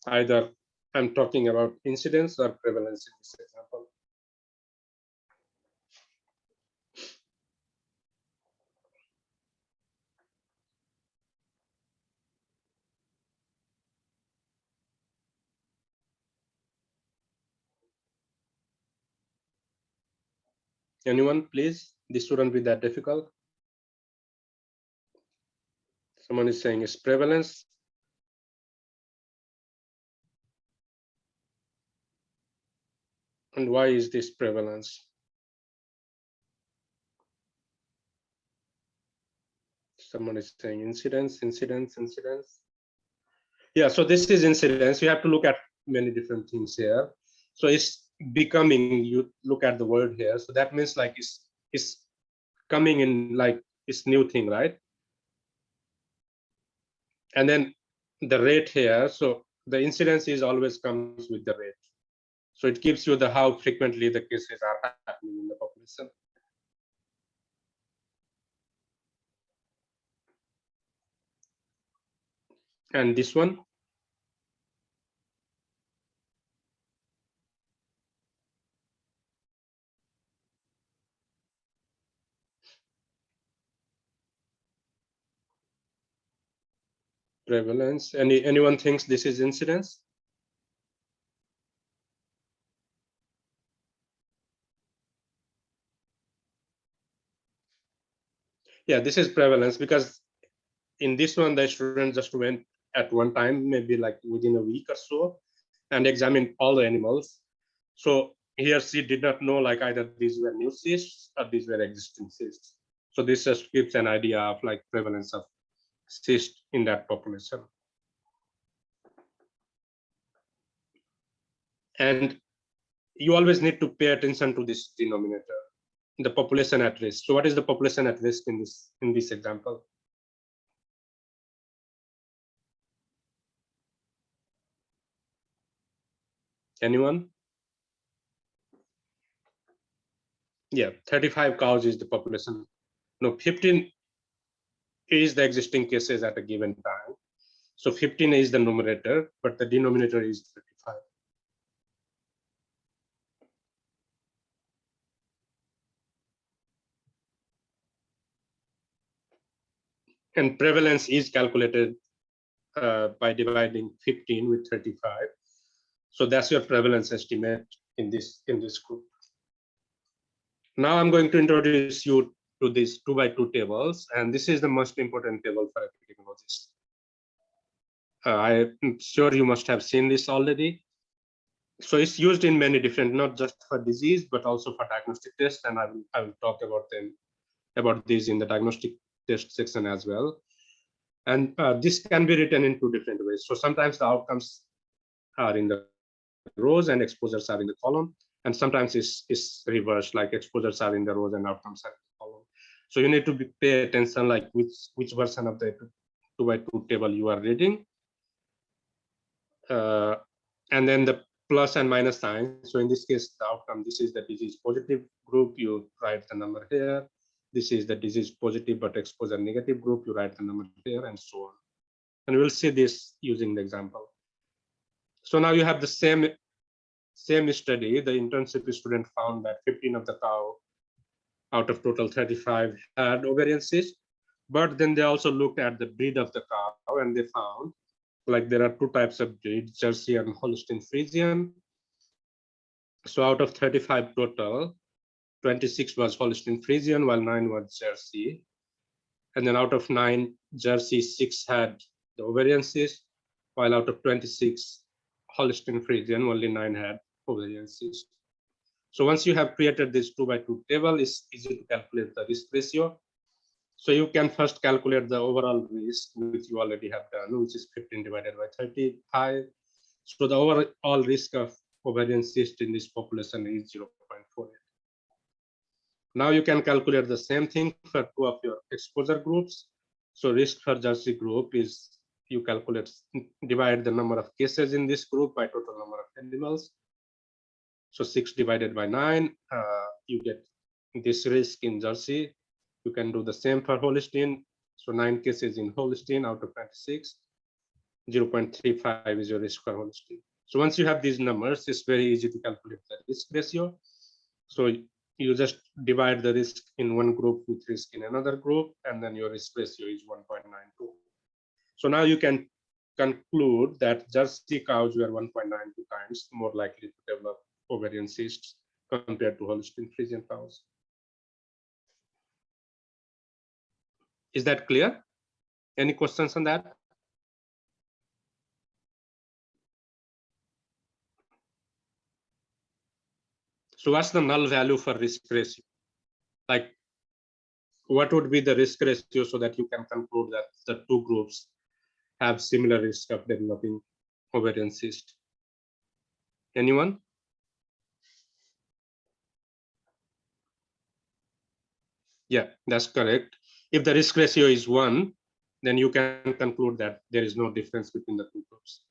either I'm talking about incidence or prevalence in this example. Anyone, please? This shouldn't be that difficult. Someone is saying it's prevalence. And why is this prevalence? Someone is saying incidence, incidence, incidence. Yeah, so this is incidence. You have to look at many different things here. So it's becoming, you look at the word here. So that means like it's coming in, like it's new thing, right? And then the rate here. So the incidence is always comes with the rate. So it gives you the how frequently the cases are happening in the population. And this one, prevalence. Anyone thinks this is incidence? Yeah, this is prevalence, because in this one the student just went at one time, maybe like within a week or so, and examined all the animals. So he or she did not know like either these were new cysts or these were existing cysts. So this just gives an idea of like prevalence of cyst in that population. And you always need to pay attention to this denominator, the population at risk. So what is the population at risk in this example? Anyone? Yeah, 35 cows is the population. No, 15 is the existing cases at a given time. So 15 is the numerator, but the denominator is 35. And prevalence is calculated by dividing 15 with 35. So that's your prevalence estimate in this group. Now I'm going to introduce you to these 2x2 tables, and this is the most important table for epidemiologists. I'm sure you must have seen this already. So it's used in many different, not just for disease, but also for diagnostic tests, and I will talk about these in the diagnostic test section as well. And this can be written in two different ways. So sometimes the outcomes are in the rows and exposures are in the column, and sometimes it's reversed, like exposures are in the rows and outcomes are in the column. So you need to pay attention like which version of the 2x2 table you are reading, and then the plus and minus sign. So in this case, the outcome, this is the disease positive group, you write the number here. This is the disease positive but exposure negative group, you write the number here, and so on. And we'll see this using the example. So now you have the same study. The internship student found that 15 of the cow out of total 35 had ovarian cyst, but then they also looked at the breed of the cow, and they found like there are two types of breeds, Jersey and Holstein Friesian. So out of 35 total, 26 was Holstein Friesian, while 9 was Jersey. And then out of 9 Jersey, 6 had the ovarian cyst, while out of 26 Holstein Friesian, only 9 had ovarian cyst. So once you have created this 2x2 table, it's easy to calculate the risk ratio. So you can first calculate the overall risk, which you already have done, which is 15 divided by 35. So the overall risk of ovarian cyst in this population is 0.48. Now you can calculate the same thing for two of your exposure groups. So risk for Jersey group is you calculate, divide the number of cases in this group by total number of animals. So 6 divided by 9, you get this risk in Jersey. You can do the same for Holstein. So 9 cases in Holstein out of 26, 0.35 is your risk for Holstein. So once you have these numbers, it's very easy to calculate the risk ratio. So you just divide the risk in one group with risk in another group, and then your risk ratio is 1.92. So now you can conclude that Jersey cows were 1.92 times more likely to develop ovarian cysts compared to Holstein Friesian cows. Is that clear? Any questions on that? So what's the null value for risk ratio? Like, what would be the risk ratio so that you can conclude that the two groups have similar risk of developing ovarian cyst. Anyone? Yeah, that's correct. If the risk ratio is 1, then you can conclude that there is no difference between the two groups.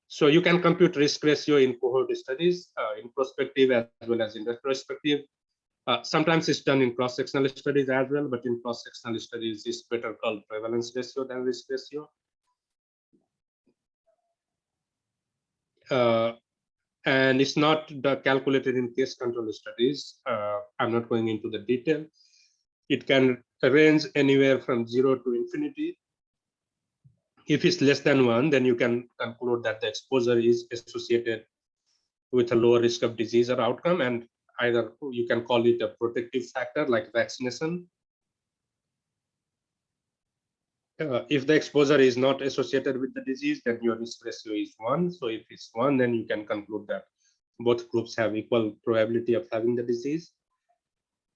So you can compute risk ratio in cohort studies, in prospective as well as in retrospective. Sometimes it's done in cross-sectional studies as well, but in cross-sectional studies, it's better called prevalence ratio than risk ratio. And it's not calculated in case control studies. I'm not going into the detail. It can range anywhere from 0 to infinity. If it's less than 1, then you can conclude that the exposure is associated with a lower risk of disease or outcome, and either you can call it a protective factor like vaccination. If the exposure is not associated with the disease, then your risk ratio is 1. So if it's 1, then you can conclude that both groups have equal probability of having the disease.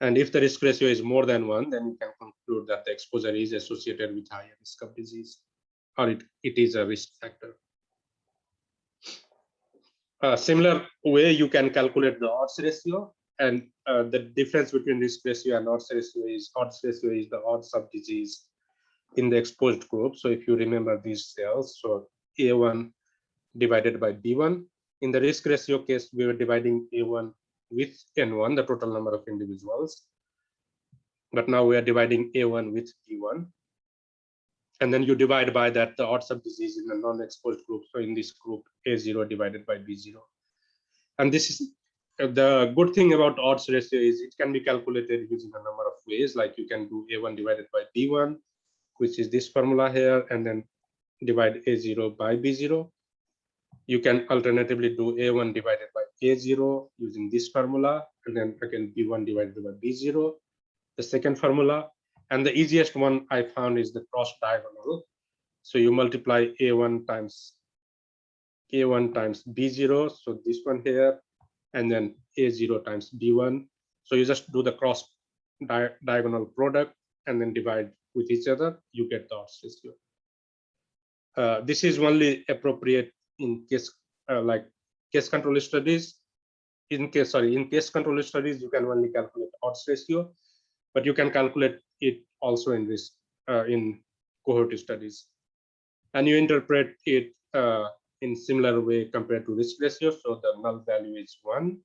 And if the risk ratio is more than 1, then you can conclude that the exposure is associated with higher risk of disease, or it is a risk factor. Similar way, you can calculate the odds ratio, and the difference between risk ratio and odds ratio is the odds of disease in the exposed group. So if you remember these cells, so A1 divided by B1. In the risk ratio case, we were dividing A1 with N1, the total number of individuals. But now we are dividing A1 with B1. And then you divide by that the odds of disease in the non-exposed group. So in this group, A0 divided by B0. And this is the good thing about odds ratio is it can be calculated using a number of ways. Like you can do A1 divided by B1, which is this formula here, and then divide A0 by B0. You can alternatively do A1 divided by A0 using this formula, and then again B1 divided by B0, the second formula. And the easiest one I found is the cross diagonal. So you multiply A1 times B0, so this one here, and then A0 times B1. So you just do the cross diagonal product and then divide with each other, you get the odds ratio. This is only appropriate in case like case control studies. In case control studies, you can only calculate odds ratio, but you can calculate it also in risk in cohort studies, and you interpret it in similar way compared to risk ratio. So the null value is 1.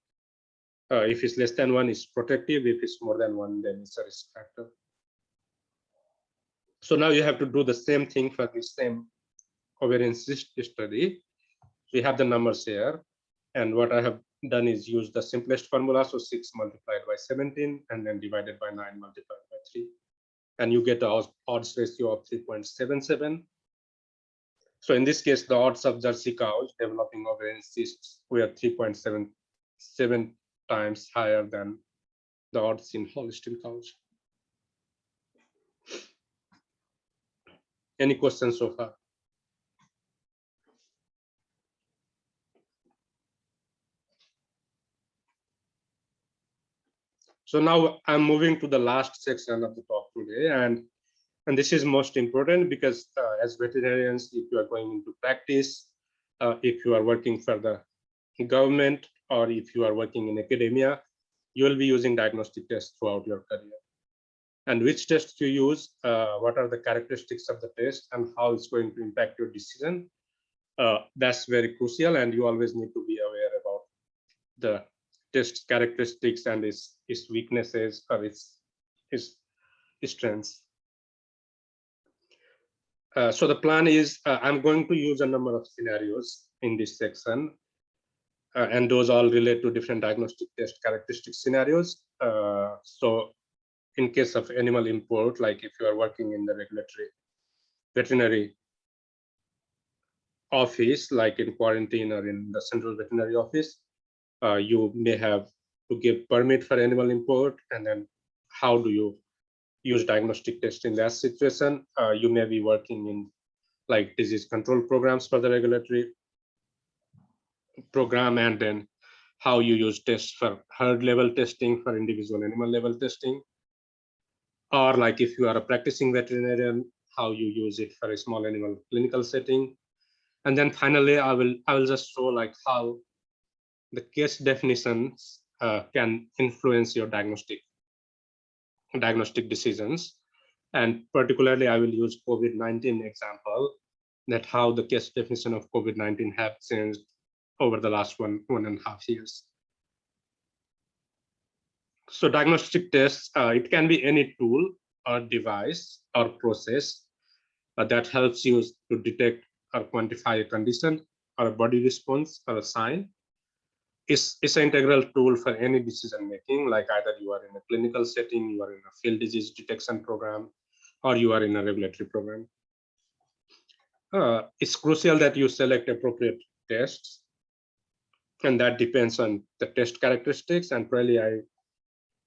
If it's less than 1, it's protective. If it's more than 1, then it's a risk factor. So now you have to do the same thing for the same ovarian cyst study. We have the numbers here, and what I have done is use the simplest formula, so 6 multiplied by 17 and then divided by 9 multiplied by 3, and you get the odds ratio of 3.77. So in this case, the odds of Jersey cows developing ovarian cysts were 3.77 times higher than the odds in Holstein cows. Any questions so far? So now I'm moving to the last section of the talk today, and this is most important because as veterinarians, if you are going into practice, if you are working for the government, or if you are working in academia, you will be using diagnostic tests throughout your career. And which tests you use, what are the characteristics of the test, and how it's going to impact your decision, that's very crucial, and you always need to be aware about the test characteristics and its weaknesses or its strengths. So the plan is I'm going to use a number of scenarios in this section, and those all relate to different diagnostic test characteristic scenarios. So in case of animal import, like if you are working in the regulatory veterinary office, like in quarantine or in the central veterinary office, you may have to give permit for animal import, and then how do you use diagnostic test in that situation? You may be working in like disease control programs for the regulatory program, and then how you use tests for herd level testing, for individual animal level testing. Or like if you are a practicing veterinarian, how you use it for a small animal clinical setting. And then finally, I will just show like how the case definitions can influence your diagnostic decisions. And particularly, I will use COVID-19 example, that how the case definition of COVID-19 have changed over the last 1.5 years. So diagnostic tests, it can be any tool or device or process that helps you to detect or quantify a condition or a body response or a sign. It's an integral tool for any decision making, like either you are in a clinical setting, you are in a field disease detection program, or you are in a regulatory program. It's crucial that you select appropriate tests, and that depends on the test characteristics. And probably I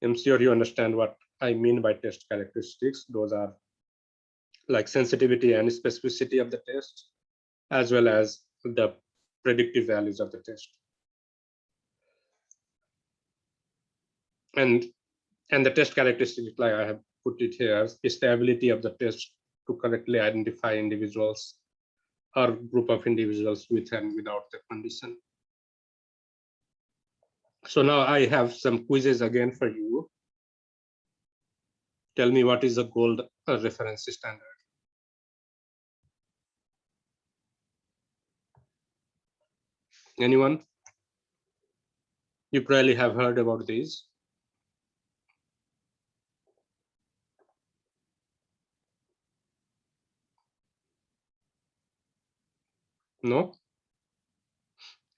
am sure you understand what I mean by test characteristics. Those are like sensitivity and specificity of the test, as well as the predictive values of the test. And the test characteristics, like I have put it here, is the ability of the test to correctly identify individuals or group of individuals with and without the condition. So now I have some quizzes again for you. Tell me, what is the gold reference standard? Anyone? You probably have heard about these. No?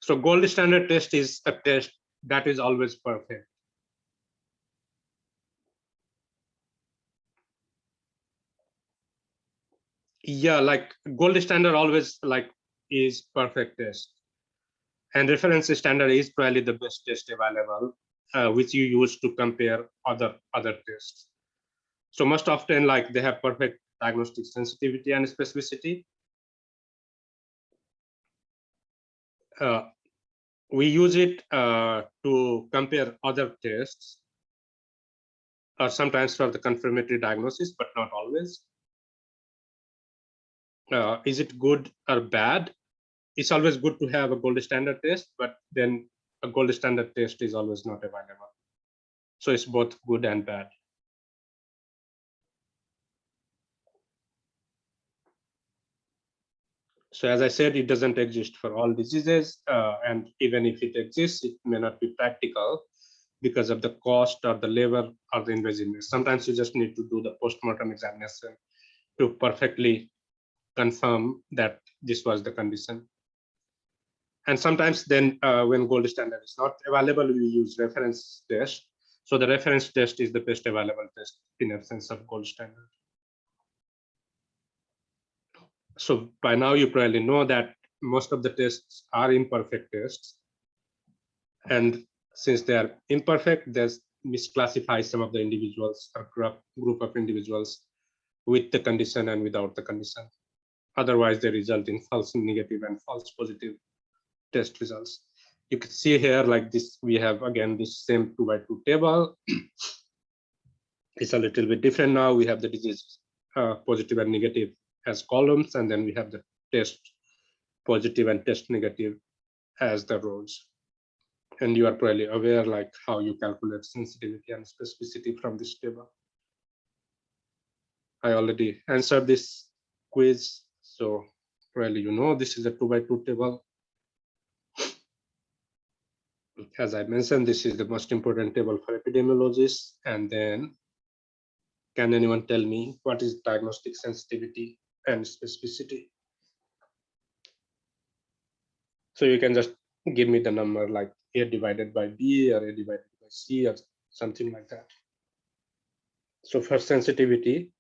So gold standard test is a test that is always perfect. Yeah, like gold standard always like is perfect test. And reference standard is probably the best test available, which you use to compare other tests. So most often, like they have perfect diagnostic sensitivity and specificity. We use it to compare other tests, or sometimes for the confirmatory diagnosis, but not always. Is it good or bad? It's always good to have a gold standard test, but then a gold standard test is always not available. So it's both good and bad. So as I said, it doesn't exist for all diseases, and even if it exists, it may not be practical because of the cost or the labor or the invasiveness. Sometimes you just need to do the postmortem examination to perfectly confirm that this was the condition. And sometimes then when gold standard is not available, we use reference test. So the reference test is the best available test in absence of gold standard. So by now you probably know that most of the tests are imperfect tests. And since they are imperfect, there's misclassify some of the individuals or group of individuals with the condition and without the condition. Otherwise, they result in false negative and false positive test results. You can see here like this, we have again this same 2x2 table. It's a little bit different now. We have the disease positive and negative as columns, and then we have the test positive and test negative as the rows. And you are probably aware like how you calculate sensitivity and specificity from this table. I already answered this quiz, so probably you know this is a 2x2 table. As I mentioned, this is the most important table for epidemiologists. And then, can anyone tell me what is diagnostic sensitivity and specificity? So you can just give me the number like A divided by B or A divided by C or something like that. So for sensitivity,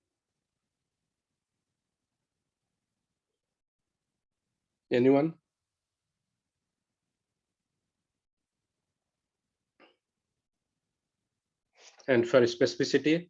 anyone? And for specificity,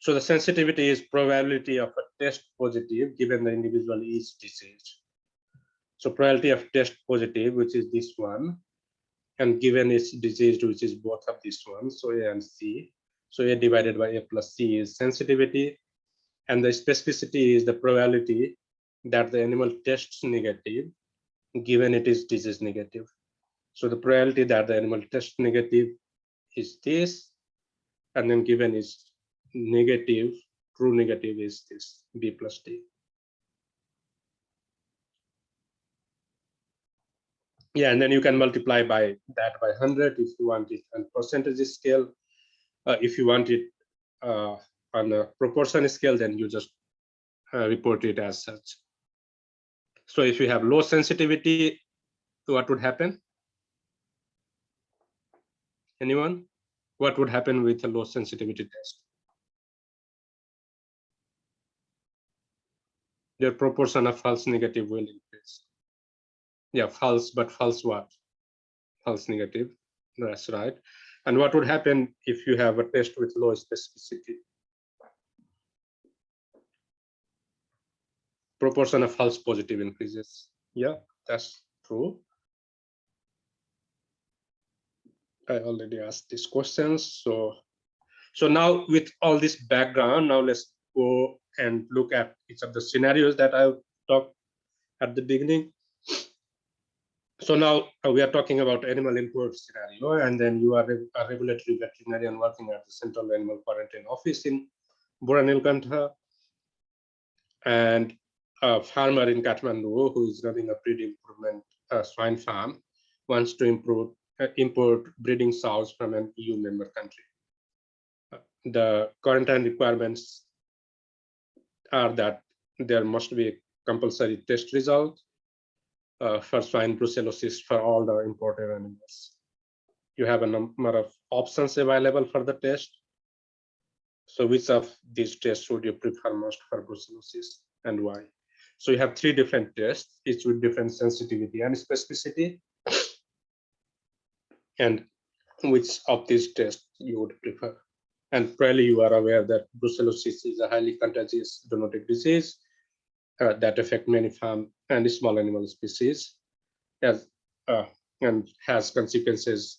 So the sensitivity is probability of a test positive given the individual is diseased. So probability of test positive, which is this one, and given is diseased, which is both of these ones, so A and C. So A divided by A plus C is sensitivity, and the specificity is the probability that the animal tests negative given it is disease negative. So the probability that the animal tests negative is this, and then given is negative, true negative is this, B plus D. Yeah, and then you can multiply by that by 100 if you want it on percentage scale. If you want it on a proportion scale, then you just report it as such. So if you have low sensitivity, what would happen? Anyone? What would happen with a low sensitivity test? Their proportion of false negative will increase. Yeah, false, but false what? False negative. That's right. And what would happen if you have a test with low specificity? Proportion of false positive increases. Yeah, that's true. I already asked these questions. So now with all this background, now let's go and look at each of the scenarios that I talked at the beginning. So now we are talking about animal import scenario, and then you are a regulatory veterinarian working at the Central Animal Quarantine Office in Buranilkantha, and a farmer in Kathmandu who is running a breed improvement swine farm wants to import breeding sows from an EU member country. The quarantine requirements are that there must be a compulsory test result for swine brucellosis for all the imported animals. You have a number of options available for the test. So which of these tests would you prefer most for brucellosis and why? So you have 3 different tests, each with different sensitivity and specificity. And which of these tests you would prefer? And probably you are aware that brucellosis is a highly contagious zoonotic disease that affect many farm and small animal species, and has consequences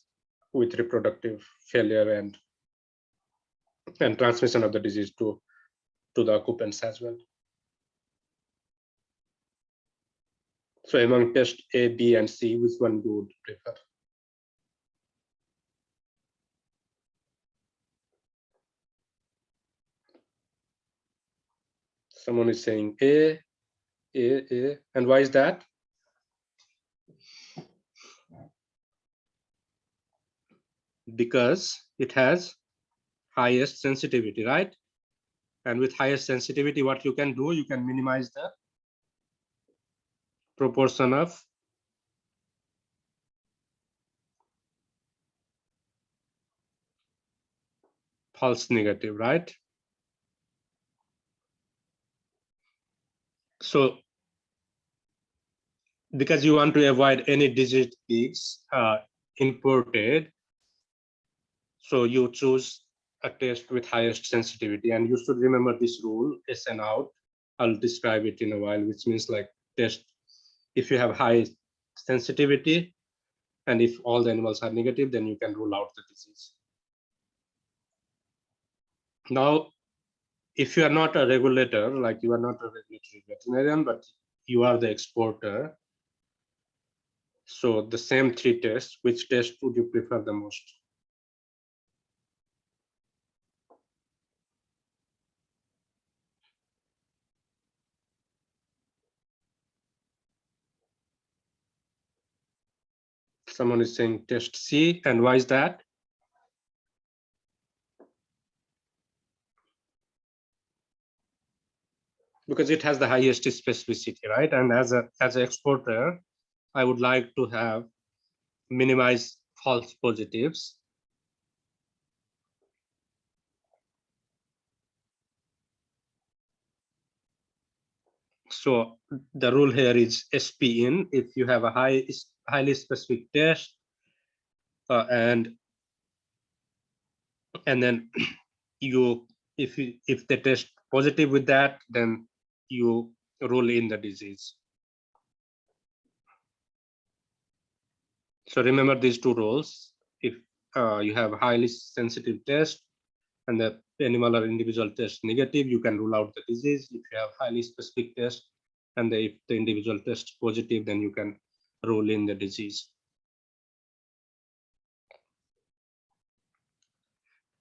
with reproductive failure and transmission of the disease to the occupants as well. So among test A, B, and C, which one you would prefer? Someone is saying A, and why is that? Because it has highest sensitivity, right? And with highest sensitivity, what you can do, you can minimize the proportion of false negative, right? So because you want to avoid any diseased pigs imported, so you choose a test with highest sensitivity. And you should remember this rule, SN out. I'll describe it in a while, which means like test if you have high sensitivity and if all the animals are negative, then you can rule out the disease. Now, if you are not a regulator, like you are not a regulatory veterinarian, but you are the exporter, so the same 3 tests, which test would you prefer the most? Someone is saying test C, and why is that? Because it has the highest specificity, right? And as an exporter, I would like to have minimize false positives. So the rule here is SP in. If you have a highly specific test, and then you if they test positive with that, then you rule in the disease. So remember these two rules. If you have highly sensitive test and the animal or individual test negative, you can rule out the disease. If you have highly specific test and if the individual test positive, then you can rule in the disease.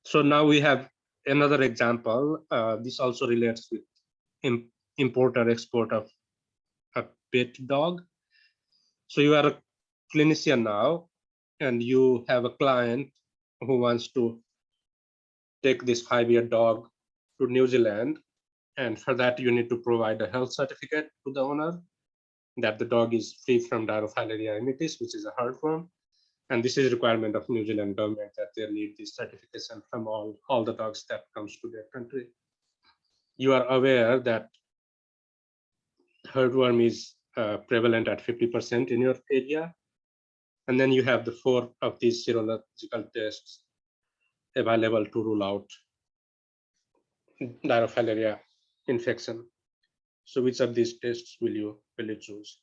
So now we have another example. This also relates with import or export of a pet dog. So you are a clinician now, and you have a client who wants to take this 5-year dog to New Zealand. And for that, you need to provide a health certificate to the owner that the dog is free from Dirophilaria immitis, which is a heartworm. And this is a requirement of New Zealand government that they need this certification from all the dogs that comes to their country. You are aware that heartworm is prevalent at 50% in your area. And then you have the 4 of these serological tests available to rule out Dirophilaria infection. So which of these tests will you choose?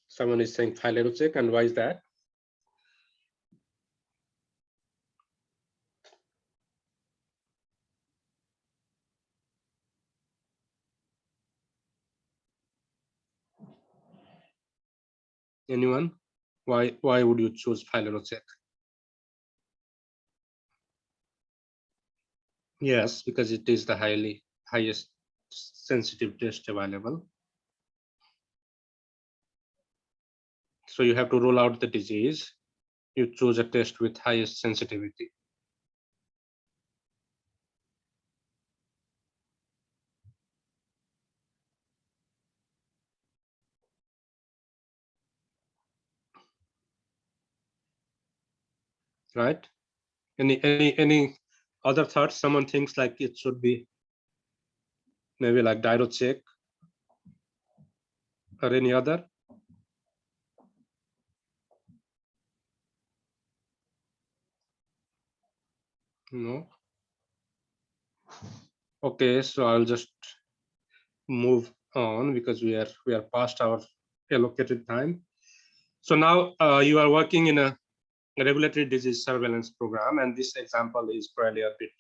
Someone is saying Phylocheck, and why is that? Anyone? Why would you choose Phylocheck? Yes, because it is the highest sensitive test available. So you have to rule out the disease. You choose a test with highest sensitivity. Right? Any other thoughts? Someone thinks like it should be maybe like Dirocheck or any other? No. Okay, so I'll just move on because we are past our allocated time. So now you are working in a regulatory disease surveillance program, and this example is probably a bit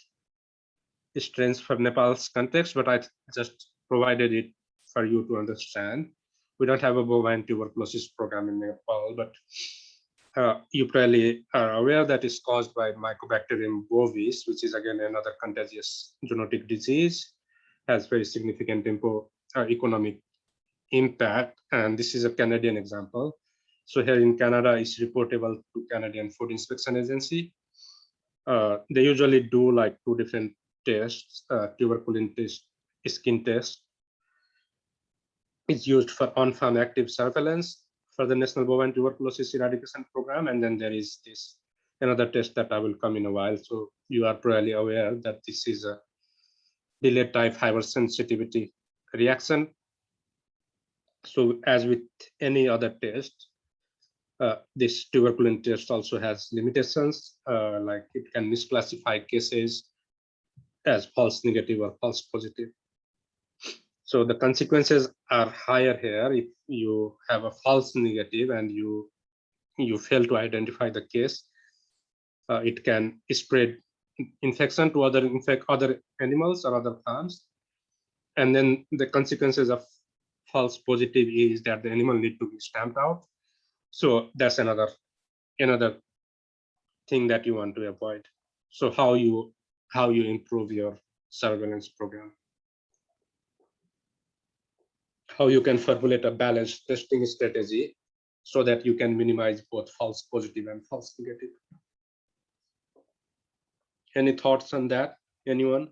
strange for Nepal's context, but I just provided it for you to understand. We don't have a bovine tuberculosis program in Nepal, but you probably are aware that it's caused by Mycobacterium bovis, which is again another contagious zoonotic disease, has very significant economic impact, and this is a Canadian example. So here in Canada, it's reportable to Canadian Food Inspection Agency. They usually do like 2 different tests. Tuberculin test, skin test is used for on-farm active surveillance for the National Bovine Tuberculosis Eradication Program, and then there is this another test that I will come in a while. So you are probably aware that this is a delayed type hypersensitivity reaction. So as with any other test, this tuberculin test also has limitations, like it can misclassify cases as false negative or false positive. So the consequences are higher here if you have a false negative and you fail to identify the case. It can spread infection to other animals or other farms, and then the consequences of false positive is that the animal need to be stamped out. So that's another thing that you want to avoid. So how you improve your surveillance program, how you can formulate a balanced testing strategy so that you can minimize both false positive and false negative. Any thoughts on that? Anyone?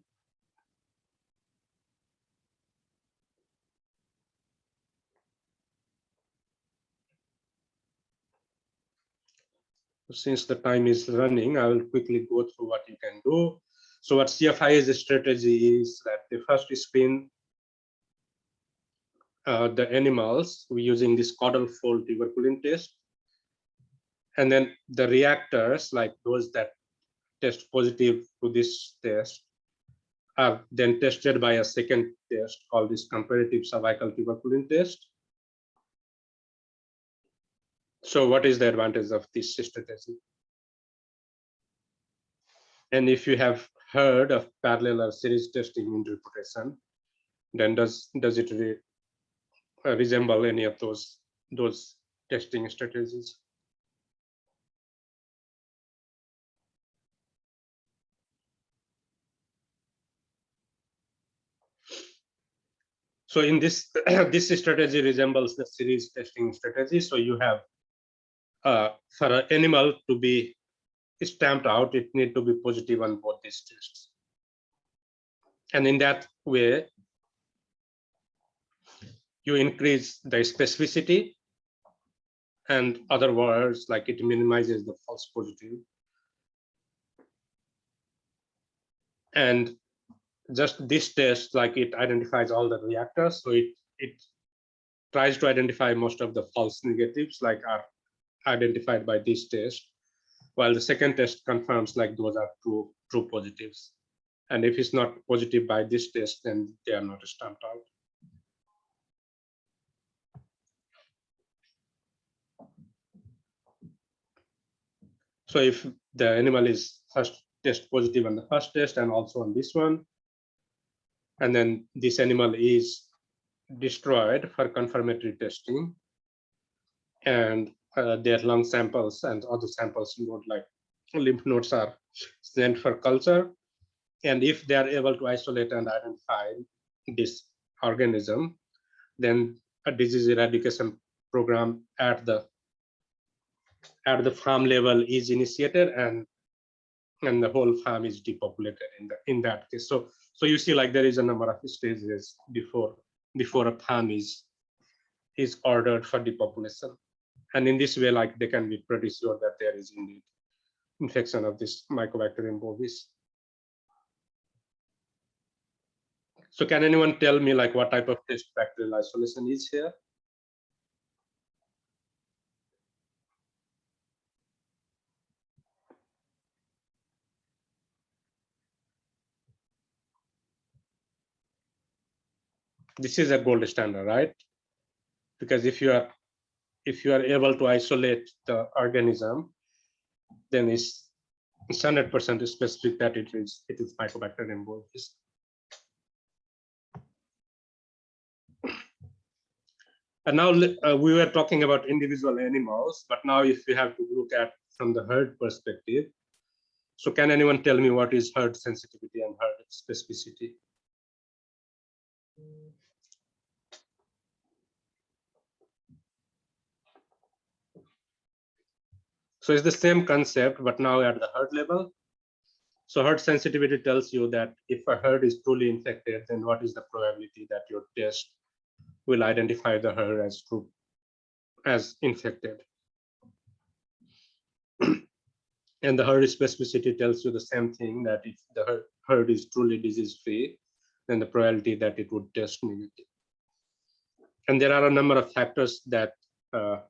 Since the time is running, I will quickly go through what you can do. So what CFI's strategy is that the first screen the animals using this caudal fold tuberculin test. And then the reactors, like those that test positive to this test, are then tested by a second test called this comparative cervical tuberculin test. So what is the advantage of this strategy? And if you have heard of parallel or series testing interpretation, then does it resemble any of those testing strategies? So in this this strategy resembles the series testing strategy. So you have for an animal to be stamped out, it need to be positive on both these tests. And in that way, you increase the specificity, and other words, like it minimizes the false positive. And just this test, like it identifies all the reactors, so it tries to identify most of the false negatives, like are identified by this test, while the second test confirms like those are true positives. And if it's not positive by this test, then they are not stamped out. So if the animal is first test positive on the first test and also on this one, and then this animal is destroyed for confirmatory testing, and their lung samples and other samples, like lymph nodes, are sent for culture, and if they are able to isolate and identify this organism, then a disease eradication program at the farm level is initiated, and the whole farm is depopulated in that case. So you see, like there is a number of stages before a farm is ordered for depopulation, and in this way, like they can be pretty sure that there is indeed infection of this Mycobacterium bovis. So can anyone tell me like what type of test bacterial isolation is here? This is a gold standard, right? Because if you are able to isolate the organism, then it's 100% specific that it is Mycobacterium bovis. And now we were talking about individual animals, but now if we have to look at from the herd perspective, so can anyone tell me what is herd sensitivity and herd specificity? So it's the same concept, but now at the herd level. So herd sensitivity tells you that if a herd is truly infected, then what is the probability that your test will identify the herd as infected? And the herd specificity tells you the same thing, that if the herd is truly disease-free, then the probability that it would test negative. And there are a number of factors that are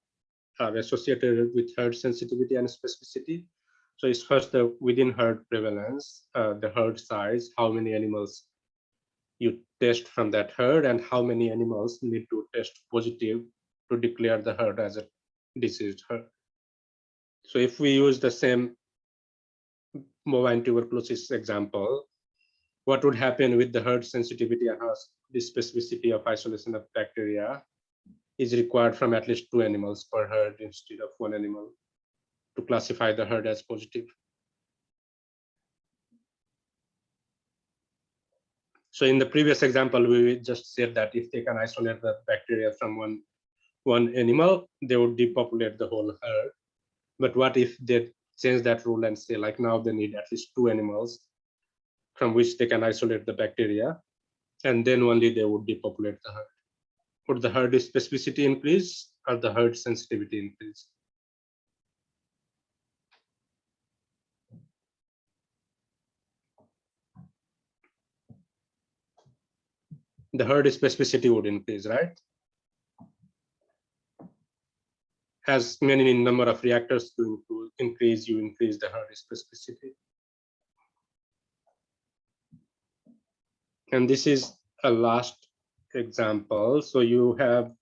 associated with herd sensitivity and specificity. So it's first the within herd prevalence, the herd size, how many animals you test from that herd, and how many animals need to test positive to declare the herd as a diseased herd. So if we use the same bovine tuberculosis example, what would happen with the herd sensitivity and how the specificity of isolation of bacteria is required from at least 2 animals per herd instead of 1 animal to classify the herd as positive. So in the previous example, we just said that if they can isolate the bacteria from one animal, they would depopulate the whole herd. But what if they change that rule and say, like, now they need at least 2 animals from which they can isolate the bacteria, and then only they would depopulate the herd? Would the herd specificity increase or the herd sensitivity increase? The herd specificity would increase, right? as many number of reactors to increase, you increase the herd specificity. And this is a last example. So you have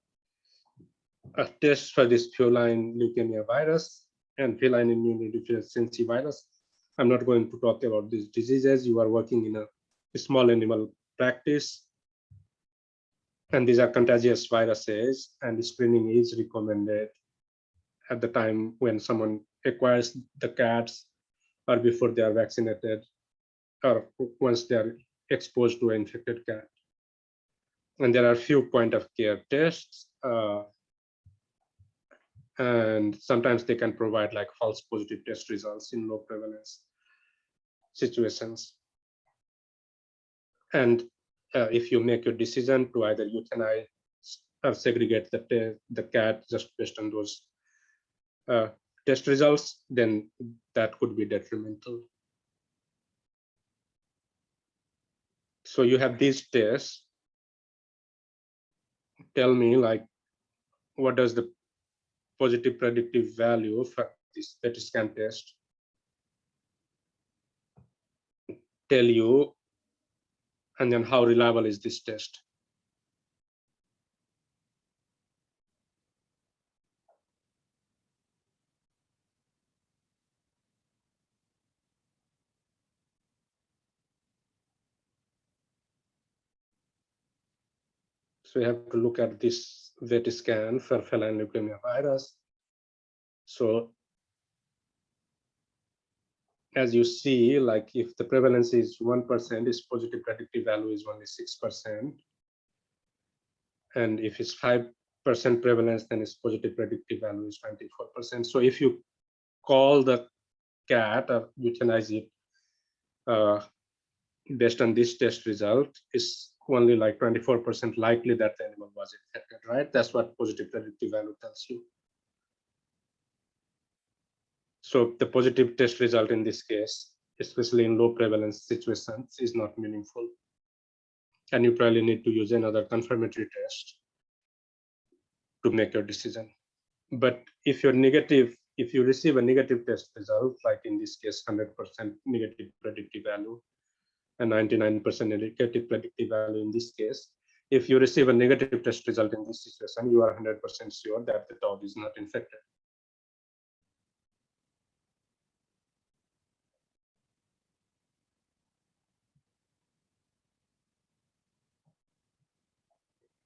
a test for this feline leukemia virus and feline immunodeficiency virus. I'm not going to talk about these diseases. You are working in a small animal practice. And these are contagious viruses, and screening is recommended at the time when someone acquires the cats or before they are vaccinated or once they are exposed to an infected cat. And there are few point of care tests, and sometimes they can provide like false positive test results in low prevalence situations. And if you make your decision to either euthanize or segregate the cat just based on those test results, then that could be detrimental. So you have these tests. Tell me, like, what does the positive predictive value for this PET scan test tell you, and then how reliable is this test? So you have to look at this VET scan for feline leukemia virus. So as you see, like if the prevalence is 1%, its positive predictive value is only 6%. And if it's 5% prevalence, then its positive predictive value is 24%. So if you call the cat or euthanize it based on this test result, is only like 24% likely that the animal was infected, right? That's what positive predictive value tells you. So the positive test result in this case, especially in low prevalence situations, is not meaningful. And you probably need to use another confirmatory test to make your decision. But if you're negative, if you receive a negative test result, like in this case, 100% negative predictive value and 99% negative predictive value in this case, if you receive a negative test result in this situation, you are 100% sure that the dog is not infected.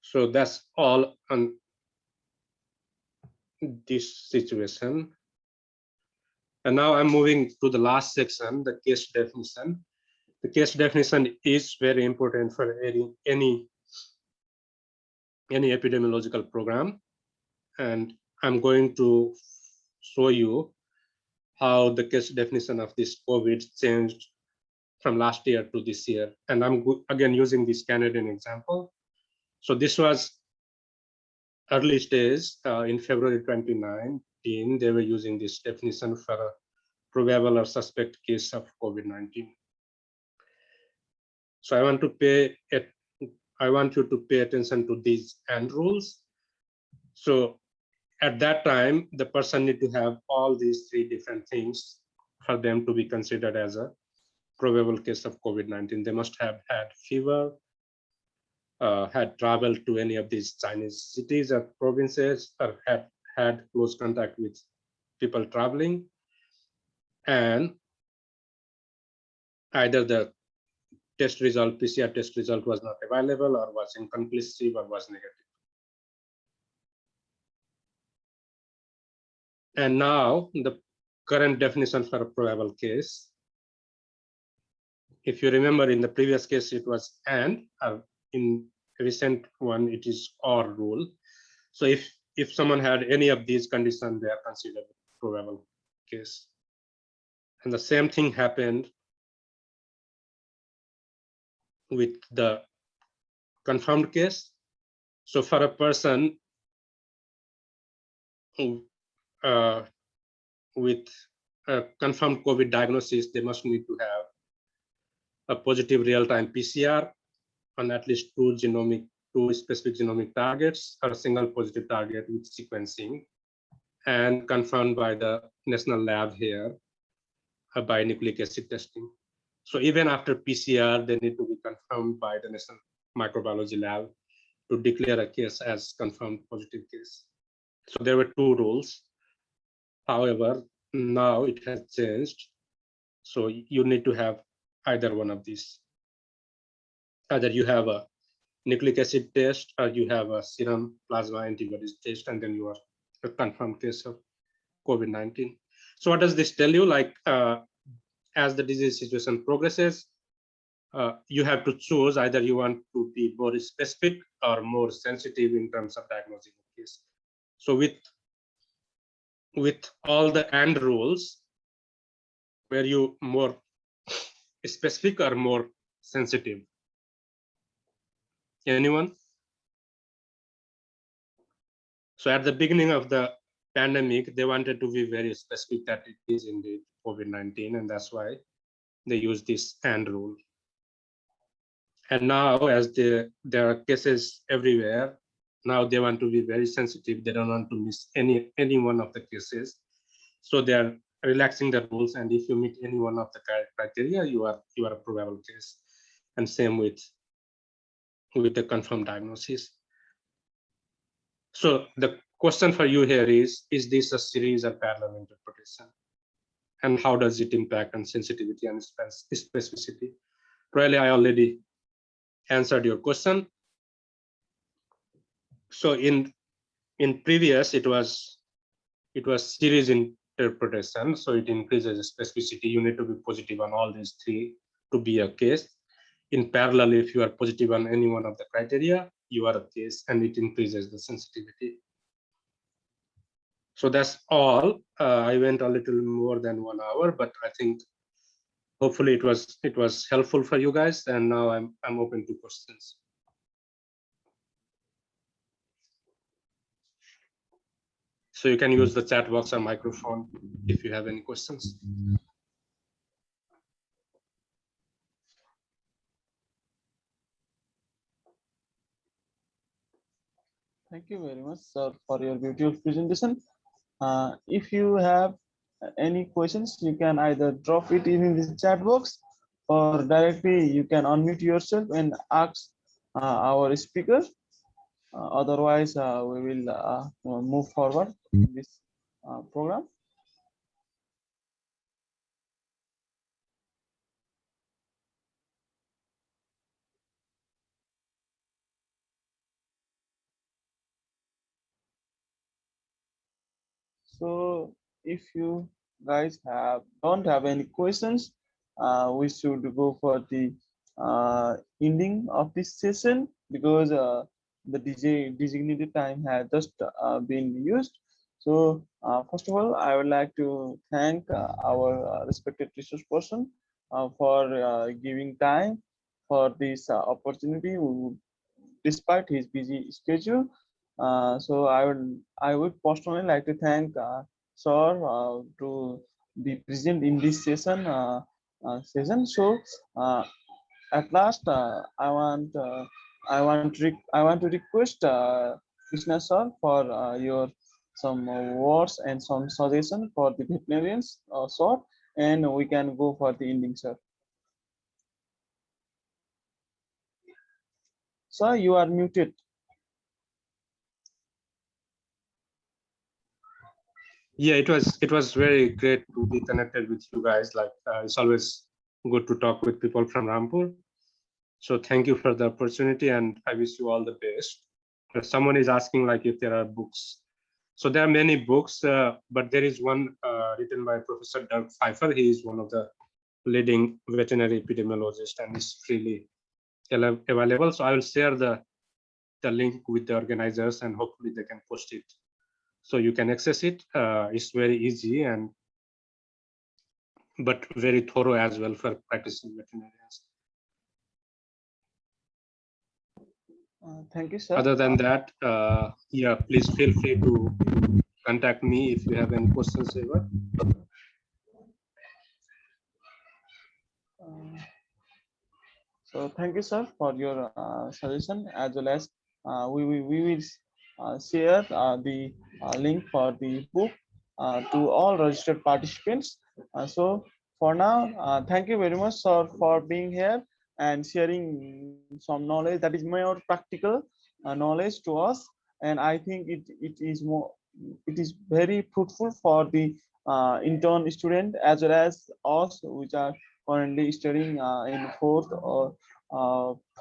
So that's all on this situation. And now I'm moving to the last section, the case definition. The case definition is very important for any epidemiological program. And I'm going to show you how the case definition of this COVID changed from last year to this year. And I'm again using this Canadian example. So this was early stage in February 2019, they were using this definition for a probable or suspect case of COVID-19. So I want you to pay attention to these end rules. So at that time, the person need to have all these three different things for them to be considered as a probable case of COVID-19. They must have had fever, had traveled to any of these Chinese cities or provinces, or had close contact with people traveling, and either the test result, PCR test result, was not available or was inconclusive or was negative. And now the current definition for a probable case, if you remember in the previous case, it was and, or in a recent one, it is or rule. So if someone had any of these conditions, they are considered probable case. And the same thing happened with the confirmed case. So for a person who, with a confirmed COVID diagnosis, they must need to have a positive real-time PCR on at least two specific genomic targets, or a single positive target with sequencing. and confirmed by the national lab here by nucleic acid testing. So even after PCR, they need to be confirmed by the national microbiology lab to declare a case as confirmed positive case. So there were two rules. However, now it has changed. So you need to have either one of these. Either you have a nucleic acid test or you have a serum plasma antibodies test, and then you are a confirmed case of COVID-19. So what does this tell you? Like as the disease situation progresses, you have to choose either you want to be more specific or more sensitive in terms of diagnosing the case. So with all the and rules, were you more specific or more sensitive? Anyone? So at the beginning of the pandemic, they wanted to be very specific that it is indeed COVID-19, and that's why they use this and rule. And now, as there are cases everywhere, now they want to be very sensitive. They don't want to miss any one of the cases, so they are relaxing the rules. And if you meet any one of the criteria, you are a probable case. And same with the confirmed diagnosis. So the question for you here is this a series or parallel interpretation? And how does it impact on sensitivity and specificity? Really, I already answered your question. So in previous, it was series interpretation. So it increases specificity. You need to be positive on all these three to be a case. In parallel, if you are positive on any one of the criteria, you are a case, and it increases the sensitivity. So that's all. I went a little more than 1 hour, but I think hopefully it was helpful for you guys. And now I'm open to questions. So you can use the chat box or microphone if you have any questions. Thank you very much, sir, for your beautiful presentation. If you have any questions, you can either drop it in the chat box or directly you can unmute yourself and ask our speaker. Otherwise, we will move forward in this program. So if you guys don't have any questions, we should go for the ending of this session, because the designated time has just been used. So first of all, I would like to thank our respected resource person for giving time for this opportunity despite his busy schedule. So I would personally like to thank sir to be present in this session. So at last, I want to request Krishna sir for your some words and some suggestion for the veterinarians, sir, and we can go for the ending, sir. Sir, you are muted. Yeah, it was very great to be connected with you guys. Like it's always good to talk with people from Rampur. So thank you for the opportunity, and I wish you all the best. Someone is asking like if there are books. So there are many books, but there is one written by Professor Doug Pfeiffer. He is one of the leading veterinary epidemiologists, and is freely available. So I will share the link with the organizers, and hopefully they can post it so you can access it. It's very easy but very thorough as well for practicing veterinarians. Thank you, sir. Other than that, yeah, please feel free to contact me if you have any questions ever. So thank you, sir, for your suggestion, as well as we will share the link for the book to all registered participants. So for now, thank you very much, sir, for being here and sharing some knowledge that is more practical knowledge to us. And I think it is very fruitful for the intern student as well as us, which are currently studying in fourth or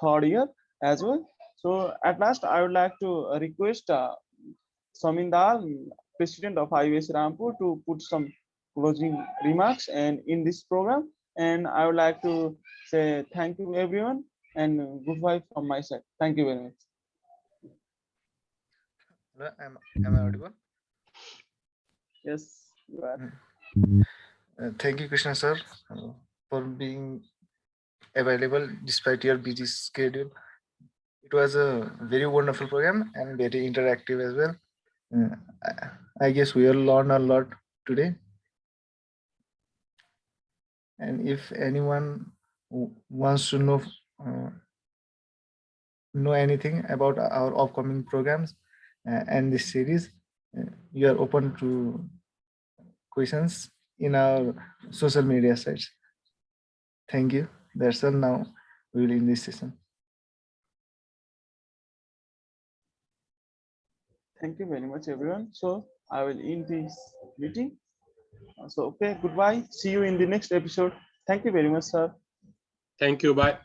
third year as well. So at last, I would like to request Samindar, President of IVSA Rampur, to put some closing remarks and in this program. And I would like to say thank you everyone and goodbye from my side. Thank you very much. Hello, am I audible? Yes, you are. Thank you, Krishna sir, for being available despite your busy schedule. It was a very wonderful program and very interactive as well. I guess we will learn a lot today. And if anyone wants to know anything about our upcoming programs and this series, you are open to questions in our social media sites. Thank you. That's all. Now we will end this session. Thank you very much, everyone. So I will end this meeting. So okay, goodbye. See you in the next episode. Thank you very much, sir. Thank you. Bye.